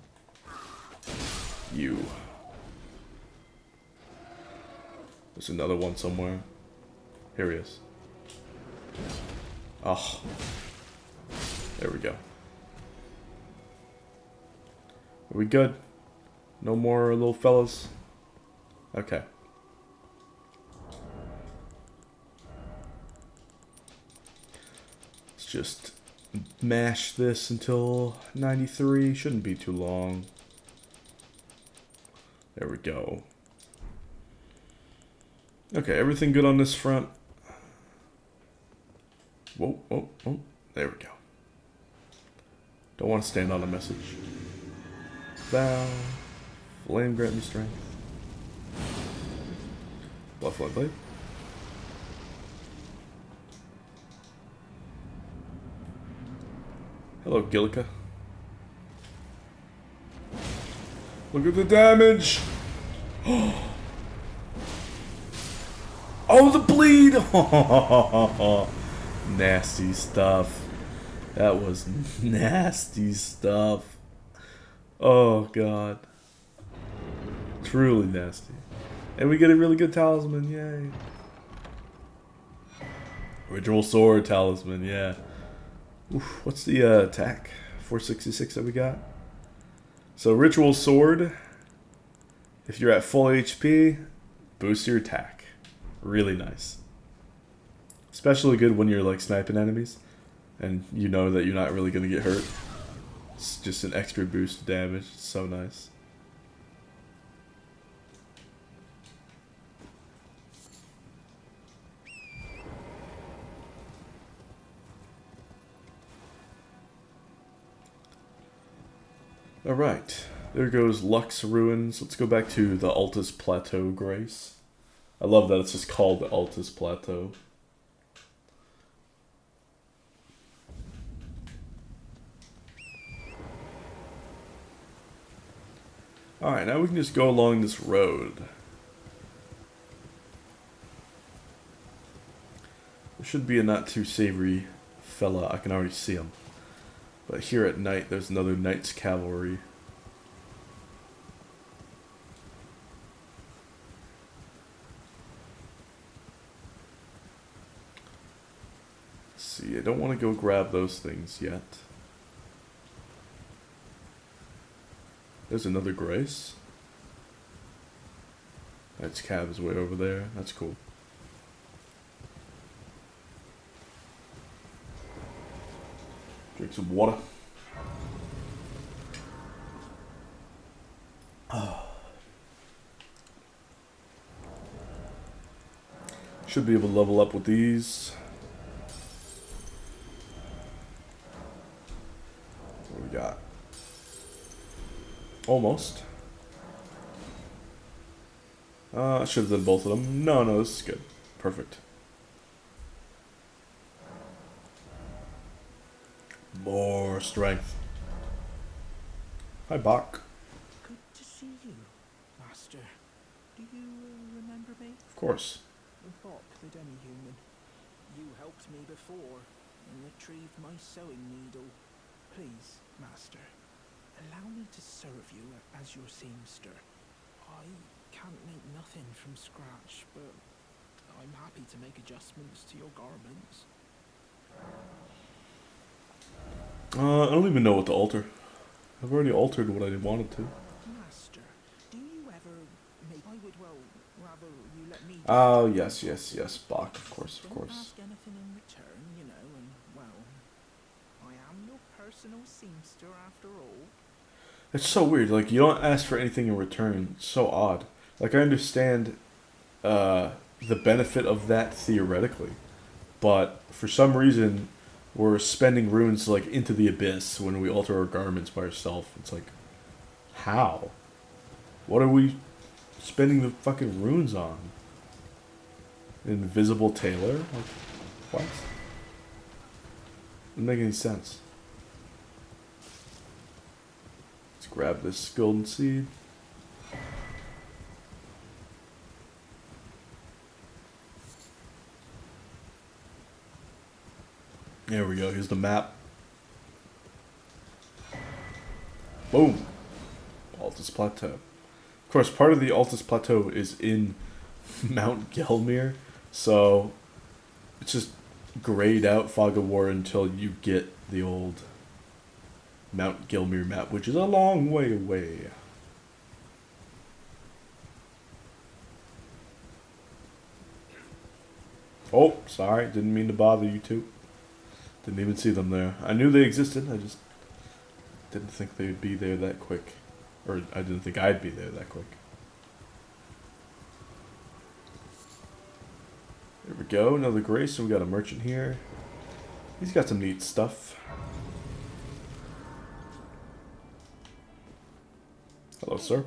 You. There's another one somewhere. Here he is. Oh. There we go. Are we good? No more little fellas? Okay. Let's just mash this until 93. Shouldn't be too long. There we go. Okay, everything good on this front. Whoa. There we go. Don't want to stand on a message. Bow. Flame grant me strength. Bloodflood blade. Hello, Gilika. Look at the damage! Oh, the bleed! Nasty stuff. That was nasty stuff. Oh, God. Truly nasty. And we get a really good talisman, yay. Ritual sword talisman, yeah. Oof, what's the attack? 466 that we got? So Ritual Sword, if you're at full HP, boost your attack. Really nice. Especially good when you're like sniping enemies and you know that you're not really going to get hurt. It's just an extra boost of damage. It's so nice. Alright, there goes Lux Ruins. Let's go back to the Altus Plateau Grace. I love that it's just called the Altus Plateau. Alright, now we can just go along this road. There should be a not too savory fella. I can already see him. But here at night, there's another Knight's Cavalry. Let's see, I don't want to go grab those things yet. There's another Grace. Knight's Cav is way over there. That's cool. Drink some water. Should be able to level up with these. What do we got? Almost. I should have done both of them. No, no, this is good. Perfect. More strength. Hi, Bach. Good to see you, Master. Do you remember me? Of course. Bach the Demihuman. You helped me before and retrieved my sewing needle. Please, Master, allow me to serve you as your seamster. I can't make nothing from scratch, but I'm happy to make adjustments to your garments. I don't even know what to alter. I've already altered what I wanted to. Master, do you ever make... I would, well, rather you let me... Oh, yes, yes, yes, Bach, of course, of course. Don't ask anything in return, you know, and, well, I am your personal seamster after all. It's so weird, like, you don't ask for anything in return. It's so odd. Like, I understand the benefit of that theoretically, but for some reason, we're spending runes, like, into the abyss when we alter our garments by ourselves. It's like, how? What are we spending the fucking runes on? Invisible tailor? Like, what? Doesn't make any sense. Let's grab this golden seed. There we go, here's the map. Boom! Altus Plateau. Of course, part of the Altus Plateau is in Mount Gelmir, so it's just grayed out Fog of War until you get the old Mount Gelmir map, which is a long way away. Oh, sorry, didn't mean to bother you two. Didn't even see them there. I knew they existed, I just didn't think they'd be there that quick. Or I didn't think I'd be there that quick. There we go, another grace, so we got a merchant here. He's got some neat stuff. Hello, sir.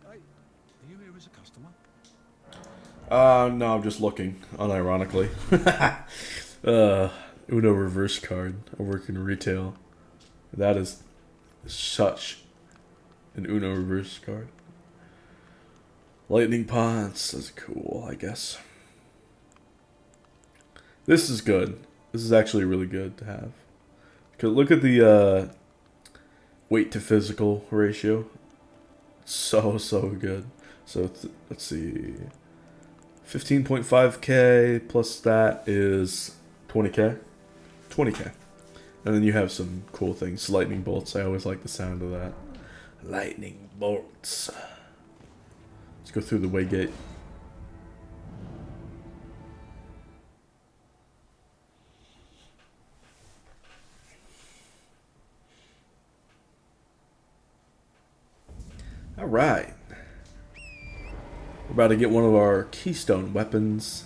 Are you here as a customer? No, I'm just looking, unironically. Uno reverse card. I work in retail. That is such an Uno reverse card. Lightning pots. That's cool, I guess. This is good. This is actually really good to have. Look at the weight to physical ratio. So good. So let's see. 15.5k plus that is 20k. 20k. And then you have some cool things. Lightning bolts. I always like the sound of that. Lightning bolts. Let's go through the waygate. Alright. We're about to get one of our keystone weapons.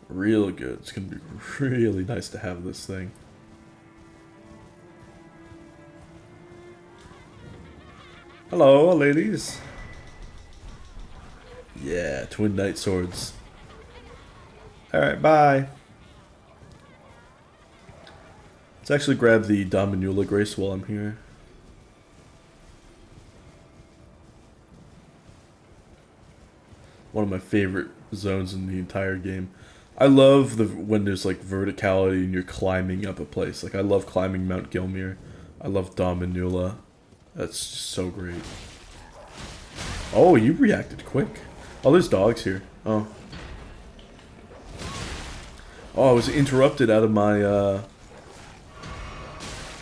Real good. It's going to be really nice to have this thing. Hello, ladies. Yeah, twin knight swords. Alright, bye. Let's actually grab the Dominula Grace while I'm here. One of my favorite zones in the entire game. I love when there's like verticality and you're climbing up a place. Like I love climbing Mount Gelmir. I love Dominula. That's just so great. Oh, you reacted quick. Oh, there's dogs here. Oh. Oh, I was interrupted out of my,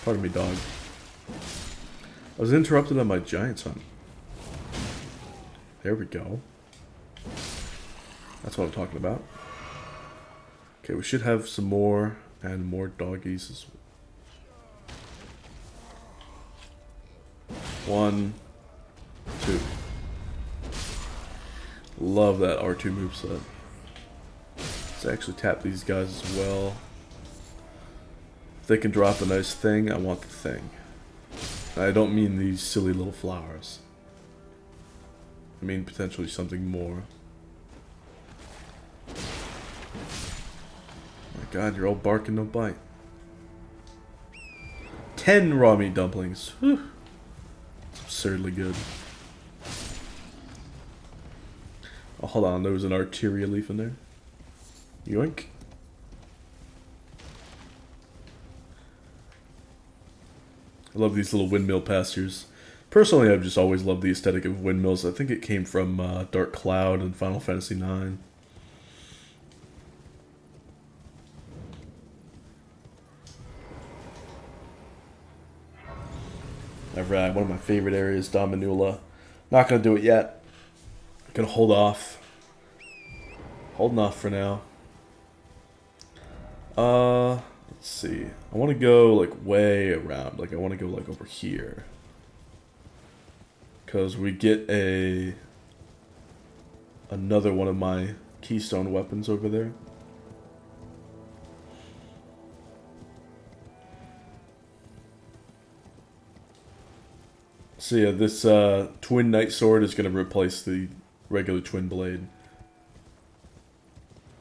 pardon me, dog. I was interrupted on my giant hunt. There we go. That's what I'm talking about. Okay, we should have some more and more doggies as well. 1, 2. Love that R2 moveset. Let's actually tap these guys as well. If they can drop a nice thing, I want the thing. I don't mean these silly little flowers. I mean, potentially something more. My god, you're all bark and no bite. 10 raw meat dumplings. Whew. It's absurdly good. Oh, hold on, there was an arteria leaf in there. Yoink. I love these little windmill pastures. Personally, I've just always loved the aesthetic of windmills. I think it came from Dark Cloud and Final Fantasy IX. Alright, one of my favorite areas, Dominula. Not gonna do it yet. Gonna hold off. Holding off for now. Let's see. I want to go like way around. Like I want to go like over here. Cause we get another one of my keystone weapons over there. So yeah, this twin knight sword is going to replace the regular twin blade.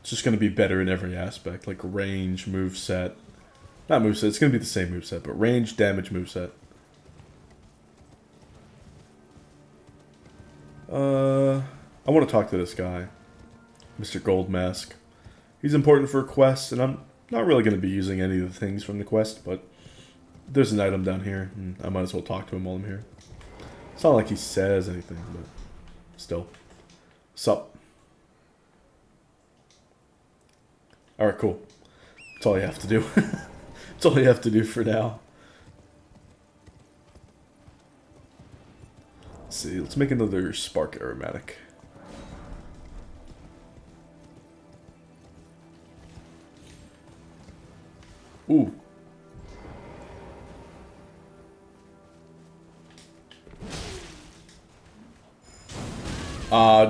It's just going to be better in every aspect, like range, moveset. Not moveset, it's going to be the same moveset, but range, damage, moveset. I want to talk to this guy, Mr. Goldmask. He's important for a quest, and I'm not really going to be using any of the things from the quest, but there's an item down here, and I might as well talk to him while I'm here. It's not like he says anything, but still. Sup? Alright, cool. That's all you have to do. That's all you have to do for now. Let's see, let's make another spark aromatic. Ooh.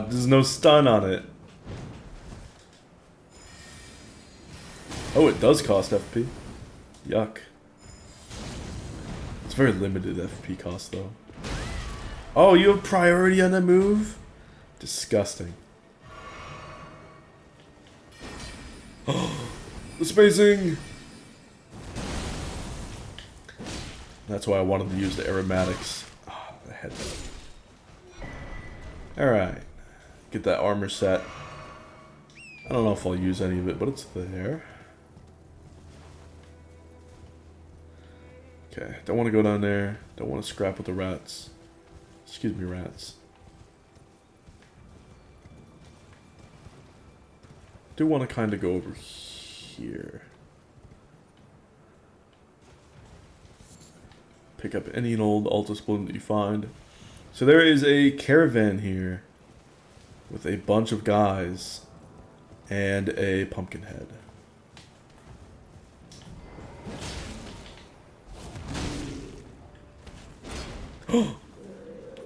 There's no stun on it. Oh, it does cost FP. Yuck. It's very limited FP cost, though. Oh, you have priority on that move? Disgusting. Oh, the spacing! That's why I wanted to use the aromatics. Oh, the head. Alright. Get that armor set. I don't know if I'll use any of it, but it's there. Okay, don't want to go down there. Don't want to scrap with the rats. Excuse me, rats. Do want to kind of go over here. Pick up any and old Altus bloom that you find. So there is a caravan here with a bunch of guys and a pumpkin head.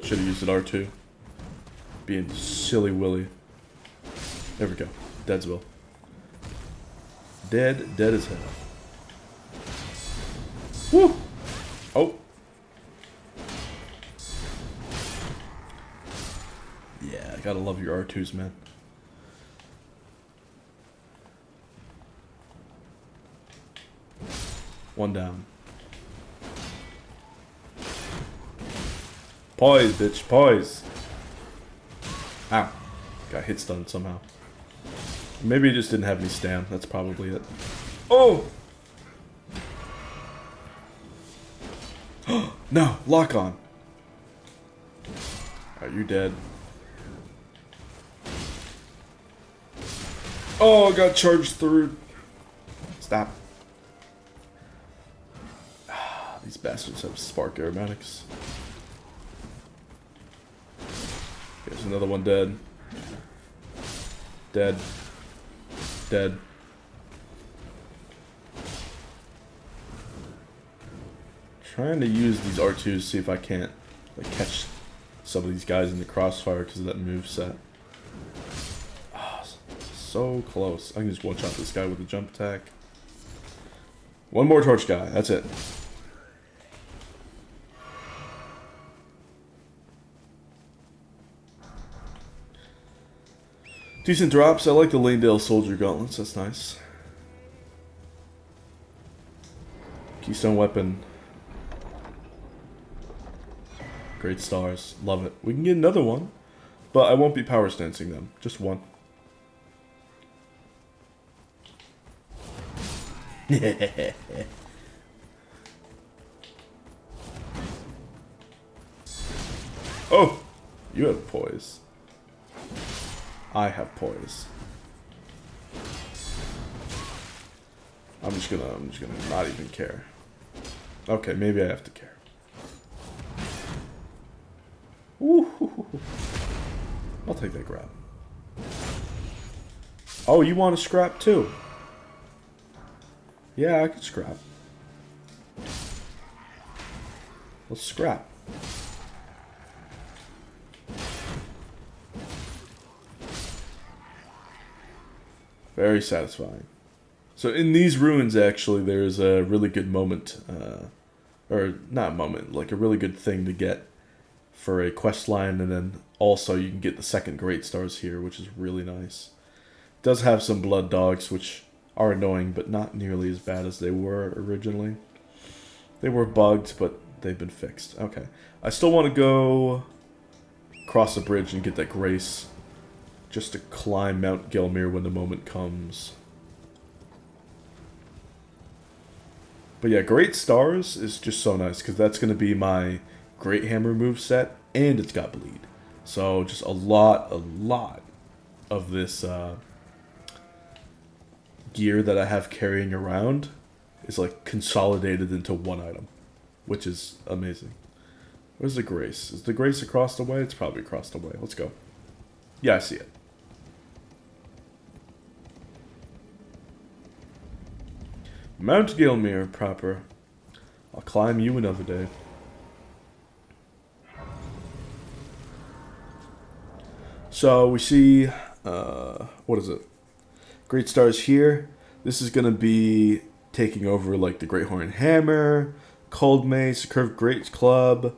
Should have used an R2. Being silly willy. There we go. Deadsville. Dead as hell. Woo! Oh. Yeah, I gotta love your R2s, man. One down. Poise, bitch, poise. Ow. Got hit stunned somehow. Maybe he just didn't have any stam. That's probably it. Oh! No, lock on. Alright, you're dead. Oh, got charged through. Stop. These bastards have spark aromatics. There's another one dead. Dead. Dead. Trying to use these R2s to see if I can't like catch some of these guys in the crossfire because of that moveset. Oh, so close. I can just one-shot this guy with a jump attack. One more torch guy. That's it. Decent drops. I like the Lanedale Soldier Gauntlets. That's nice. Keystone Weapon. Great stars. Love it. We can get another one, but I won't be power stancing them. Just one. Oh! You have poise. I have poise. I'm just gonna not even care. Okay, maybe I have to care. Ooh. I'll take that grab. Oh, you want to scrap too? Yeah, I could scrap. Let's scrap. Very satisfying. So in these ruins, actually, there's a really good moment, or not moment, like a really good thing to get for a quest line, and then also you can get the second Great Stars here, which is really nice. It does have some blood dogs, which are annoying, but not nearly as bad as they were originally. They were bugged, but they've been fixed. Okay. I still want to go cross the bridge and get that Grace, just to climb Mount Gelmir when the moment comes. But yeah, Great Stars is just so nice, because that's going to be my Great Hammer moveset, and it's got bleed. So just a lot of this gear that I have carrying around is like consolidated into one item, which is amazing. Where's the Grace? Is the Grace across the way? It's probably across the way. Let's go. Yeah, I see it. Mount Gelmir proper. I'll climb you another day. So we see, what is it? Great Stars here. This is going to be taking over like the Great Horn Hammer, Cold Mace, Curved Great Club.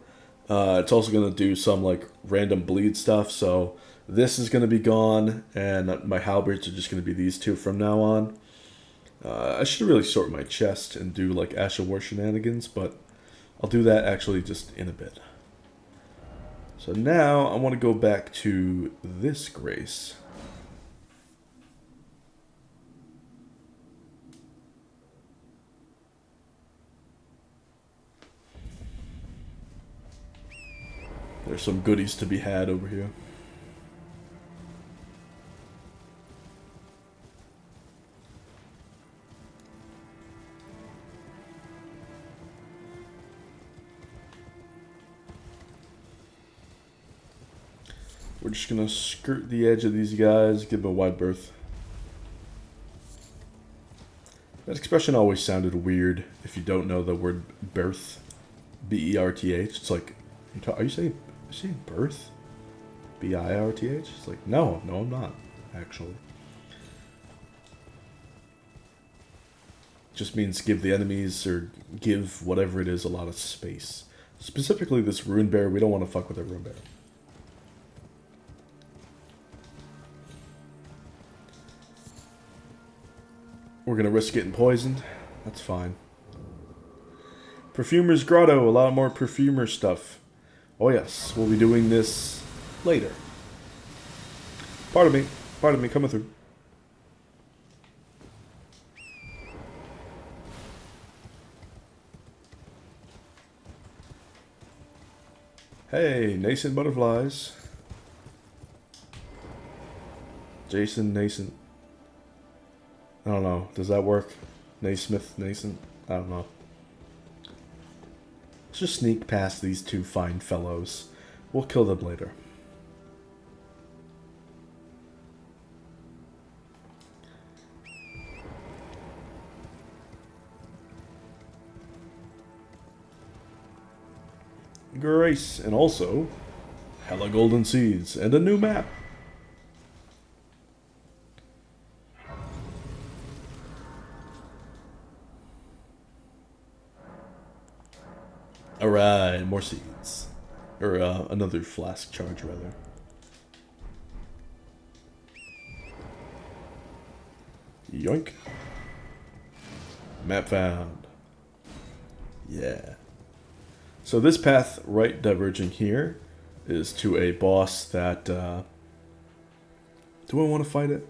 It's also going to do some like random bleed stuff. So this is going to be gone, and my halberds are just going to be these two from now on. I should really sort my chest and do like Ash of War shenanigans, but I'll do that actually just in a bit. So now I want to go back to this Grace. There's some goodies to be had over here. We're just gonna skirt the edge of these guys, give them a wide berth. That expression always sounded weird if you don't know the word berth. B-E-R-T-H. It's like, are you saying birth? B-I-R-T-H? It's like, no, I'm not, actually. Just means give the enemies, or give whatever it is, a lot of space. Specifically this rune bear, we don't want to fuck with a rune bear. We're going to risk getting poisoned. That's fine. Perfumer's Grotto. A lot more Perfumer stuff. Oh yes, we'll be doing this later. Pardon me, coming through. Hey, nascent butterflies. Jason, nascent. I don't know. Does that work? Naismith, nascent? I don't know. Let's just sneak past these two fine fellows. We'll kill them later. Grace, and also hella golden seeds and a new map. Alright, more seeds. Or another flask charge, rather. Yoink. Map found. Yeah. So this path right diverging here is to a boss that... do I want to fight it?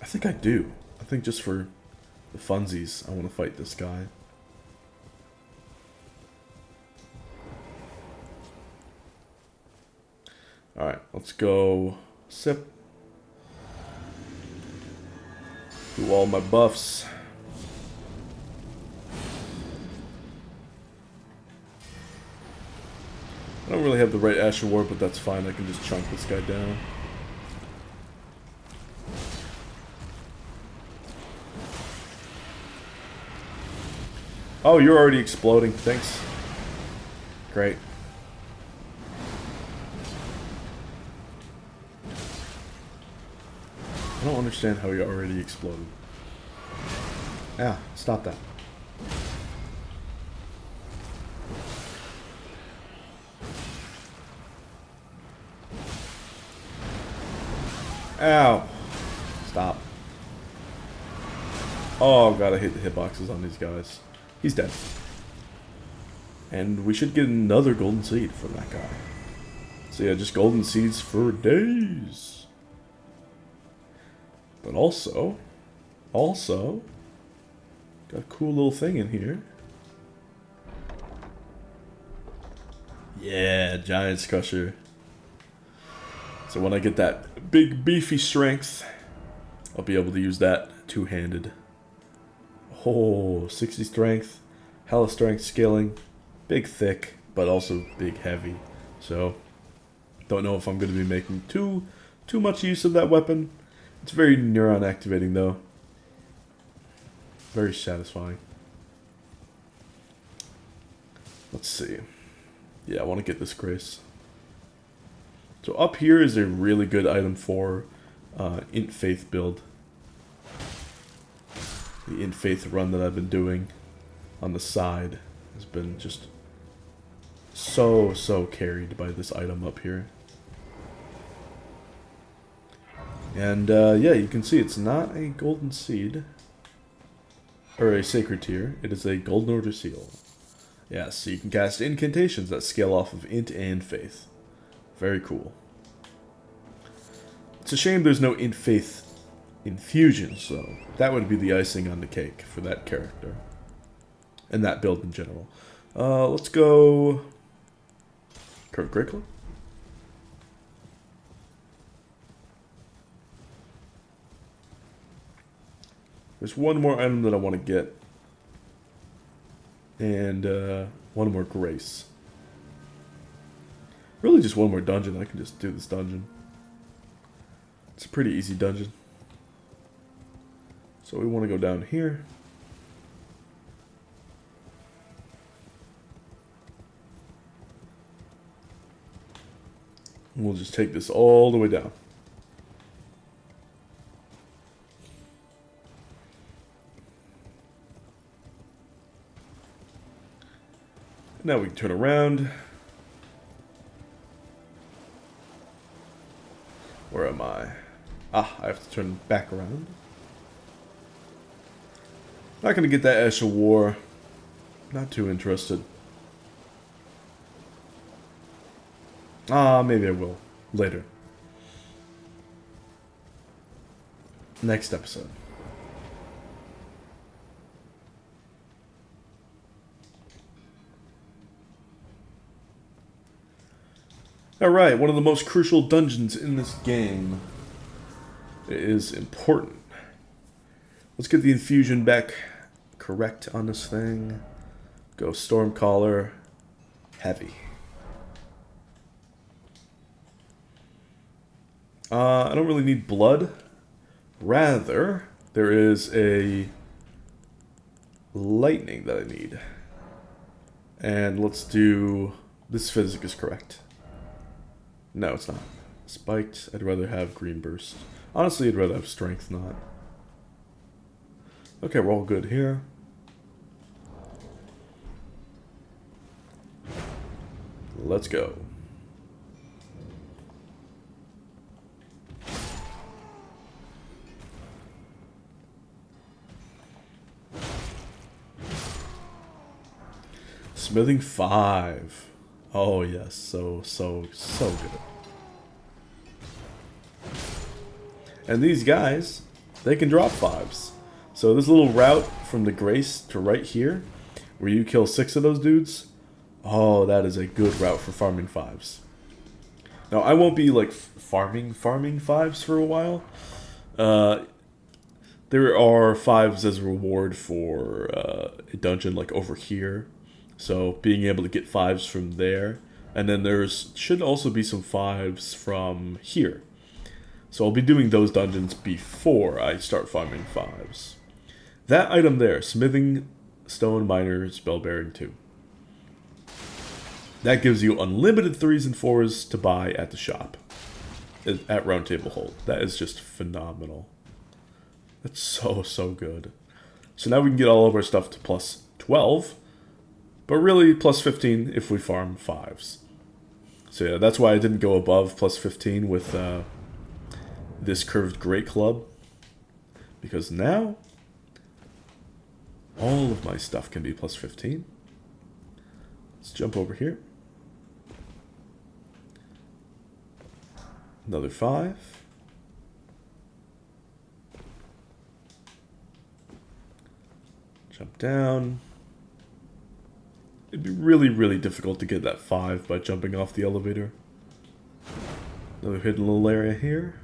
I think I do. I think just for the funsies, I want to fight this guy. Alright, let's go sip. Do all my buffs. I don't really have the right Asher Ward, but that's fine. I can just chunk this guy down. Oh, you're already exploding. Thanks. Great. I don't understand how he already exploded. Ah, stop that. Ow. Stop. Oh god, I hate the hitboxes on these guys. He's dead. And we should get another golden seed from that guy. So yeah, just golden seeds for days. But also, got a cool little thing in here. Yeah, Giant's Crusher. So when I get that big beefy strength, I'll be able to use that two-handed. Oh, 60 strength, hella strength scaling, big thick, but also big heavy. So, don't know if I'm going to be making too much use of that weapon. It's very neuron activating though. Very satisfying. Let's see. Yeah, I want to get this Grace. So up here is a really good item for Int Faith build. The Int Faith run that I've been doing on the side has been just so carried by this item up here. And yeah, you can see it's not a golden seed or a sacred tier. It is a golden order seal. Yeah, so you can cast incantations that scale off of Int and Faith. Very cool. It's a shame there's no Int Faith infusions, though. That would be the icing on the cake for that character. And that build in general. Let's go... Kurt Grickler? There's one more item that I want to get. And one more Grace. Really just one more dungeon. I can just do this dungeon. It's a pretty easy dungeon. So we want to go down here. And we'll just take this all the way down. Now we can turn around. Where am I? Ah, I have to turn back around. Not gonna get that Ash of War. Not too interested. Ah, maybe I will. Later. Next episode. Alright, one of the most crucial dungeons in this game. It is important. Let's get the infusion back correct on this thing. Go Stormcaller. Heavy. I don't really need blood. Rather, there is a lightning that I need. And let's do... This physic is correct. No, it's not. Spiked, I'd rather have green burst. Honestly, I'd rather have strength, not. Okay, we're all good here. Let's go. Smithing 5. Oh yes, so good. And these guys, they can drop 5s. So this little route from the Grace to right here, where you kill 6 of those dudes, oh, that is a good route for farming 5s. Now, I won't be, like, farming 5s for a while. There are 5s as a reward for a dungeon, like, over here. So, being able to get 5s from there. And then there's should also be some 5s from here. So I'll be doing those dungeons before I start farming 5s. That item there, Smithing Stone Miner Spell Bearing 2. That gives you unlimited 3s and 4s to buy at the shop. At Round Table Hold. That is just phenomenal. That's so good. So now we can get all of our stuff to plus 12. But really plus 15 if we farm 5s. So yeah, that's why I didn't go above plus 15 with this curved great club, because now all of my stuff can be plus 15. Let's jump over here. Another 5. Jump down. It'd be really difficult to get that 5 by jumping off the elevator. Another hidden little area here.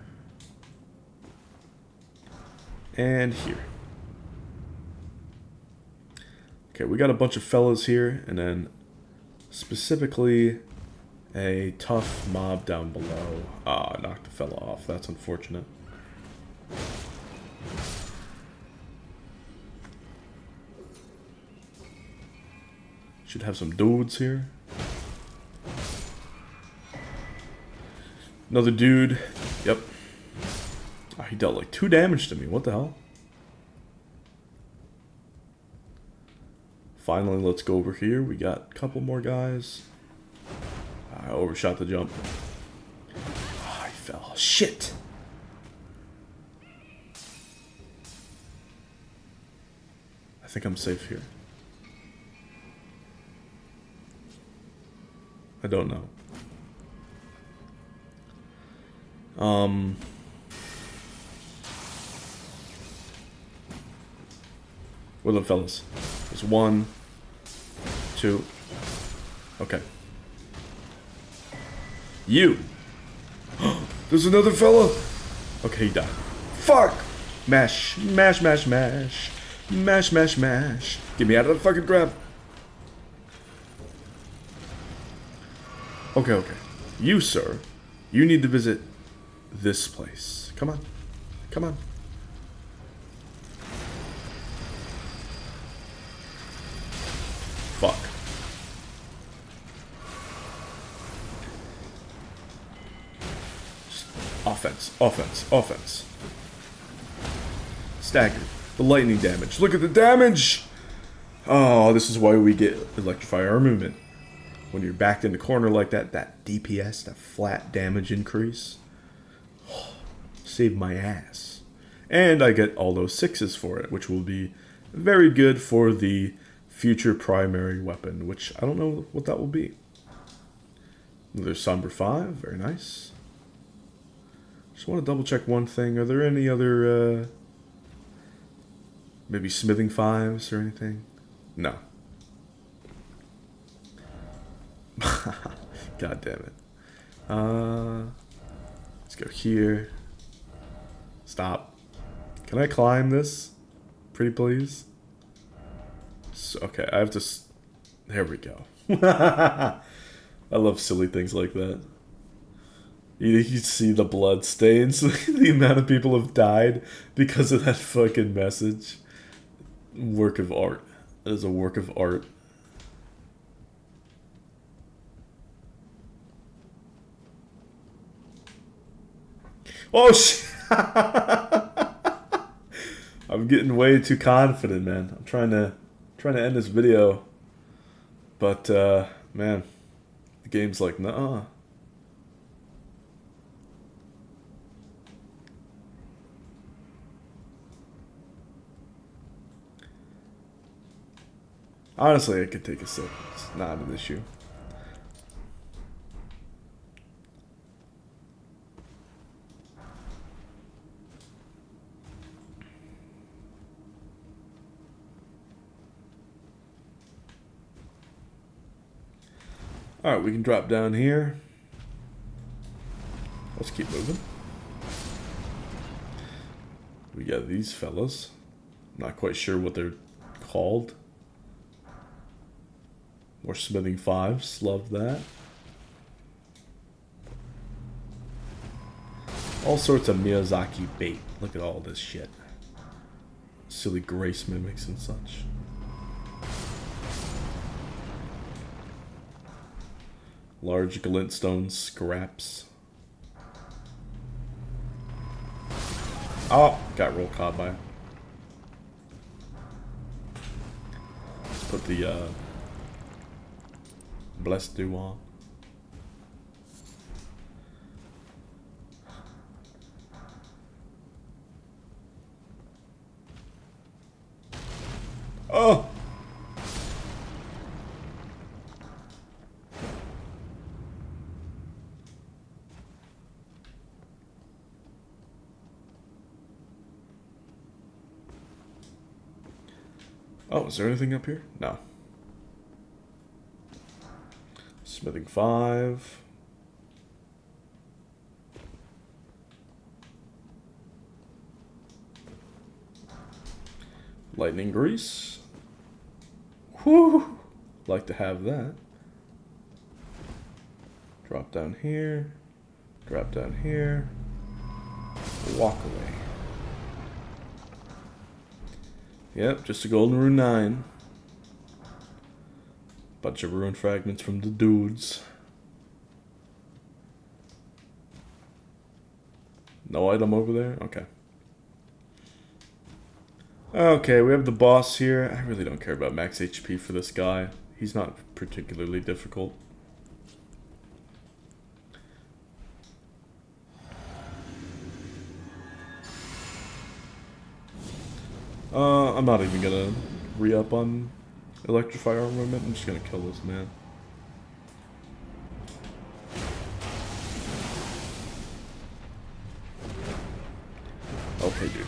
And here. Okay, we got a bunch of fellas here, and then specifically a tough mob down below. Ah, I knocked a fella off. That's unfortunate. Should have some dudes here. Another dude. Yep. Oh, he dealt like 2 damage to me. What the hell? Finally, let's go over here. We got a couple more guys. I overshot the jump. Oh, he fell. Shit! I think I'm safe here. I don't know. Where are the fellas? There's 1, 2. Okay. You! There's another fella! Okay, he died. Fuck! Mash. Mash. Mash. Get me out of the fucking grab. Okay. You, sir, you need to visit this place. Come on. Fuck. Offense. Staggered. The lightning damage. Look at the damage! Oh, this is why we get Electrify Armament. When you're backed in the corner like that, that DPS, that flat damage increase, saved my ass. And I get all those 6s for it, which will be very good for the future primary weapon, which I don't know what that will be. Another Somber 5, very nice. Just want to double check one thing. Are there any other, maybe smithing 5s or anything? No. God damn it. Let's go here. Stop. Can I climb this? Pretty please? So, okay, I have to... There we go. I love silly things like that. You see the blood stains. The amount of people have died because of that fucking message. Work of art. That is a work of art. Oh shit! I'm getting way too confident, man. I'm trying to end this video, but man, the game's like, nah. Honestly, I could take a sip. It's not an issue. Alright, we can drop down here. Let's keep moving. We got these fellas. Not quite sure what they're called. More smithing fives. Love that. All sorts of Miyazaki bait. Look at all this shit. Silly grace mimics and such. Large glintstone scraps. Oh, got roll caught by. Let's put the blessed dew on. Oh! Oh, is there anything up here? No. Smithing 5. Lightning grease. Whew! Like to have that. Drop down here. Drop down here. Walk away. Yep, just a golden rune 9. Bunch of rune fragments from the dudes. No item over there? Okay. Okay, we have the boss here. I really don't care about max HP for this guy. He's not particularly difficult. I'm not even gonna re-up on electrify armament. I'm just gonna kill this man. Okay, dude.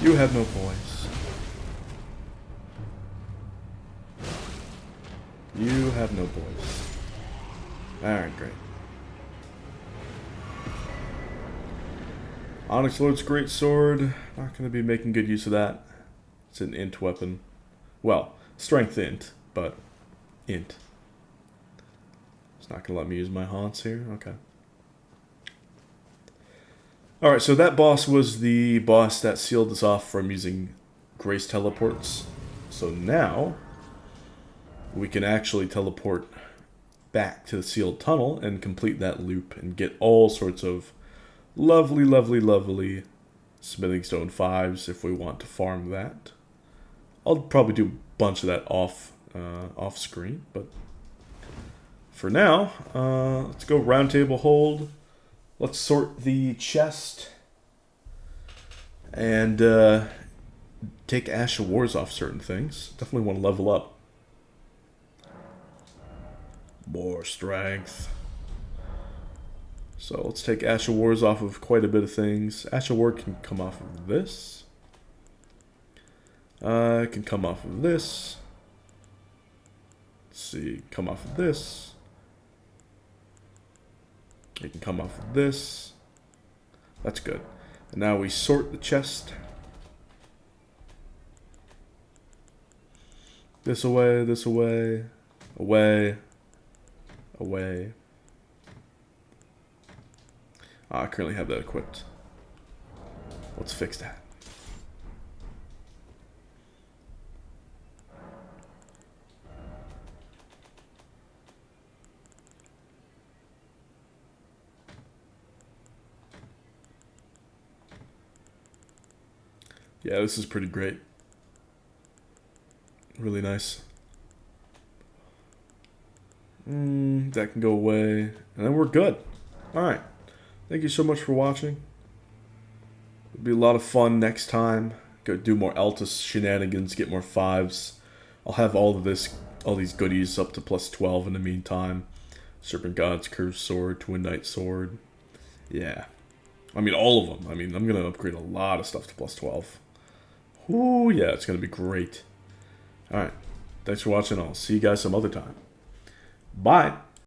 You have no voice. You have no voice. Alright, great. Onyx Lord's Great Sword. Not going to be making good use of that. It's an int weapon. Well, strength int, but int. It's not going to let me use my haunts here? Okay. Alright, so that boss was the boss that sealed us off from using Grace teleports. So now, we can actually teleport back to the sealed tunnel and complete that loop and get all sorts of lovely, lovely, lovely smithing stone 5s if we want to farm that. I'll probably do a bunch of that off screen, but for now, let's go round table hold. Let's sort the chest and take Ash of Wars off certain things. Definitely want to level up. More strength. So let's take Ash of Wars off of quite a bit of things. Ash of War can come off of this. It can come off of this. Let's see, come off of this. It can come off of this. That's good. And now we sort the chest. This away, this away, away, away. I currently have that equipped. Let's fix that. Yeah, this is pretty great. Really nice. That can go away. And then we're good. Alright. Thank you so much for watching. It'll be a lot of fun next time. Go do more Altus shenanigans, get more 5s. I'll have all these goodies up to plus 12 in the meantime. Serpent God's Curved Sword, Twin Knight Sword. Yeah. I mean, all of them. I mean, I'm going to upgrade a lot of stuff to plus 12. Ooh, yeah, it's going to be great. Alright. Thanks for watching. I'll see you guys some other time. Bye.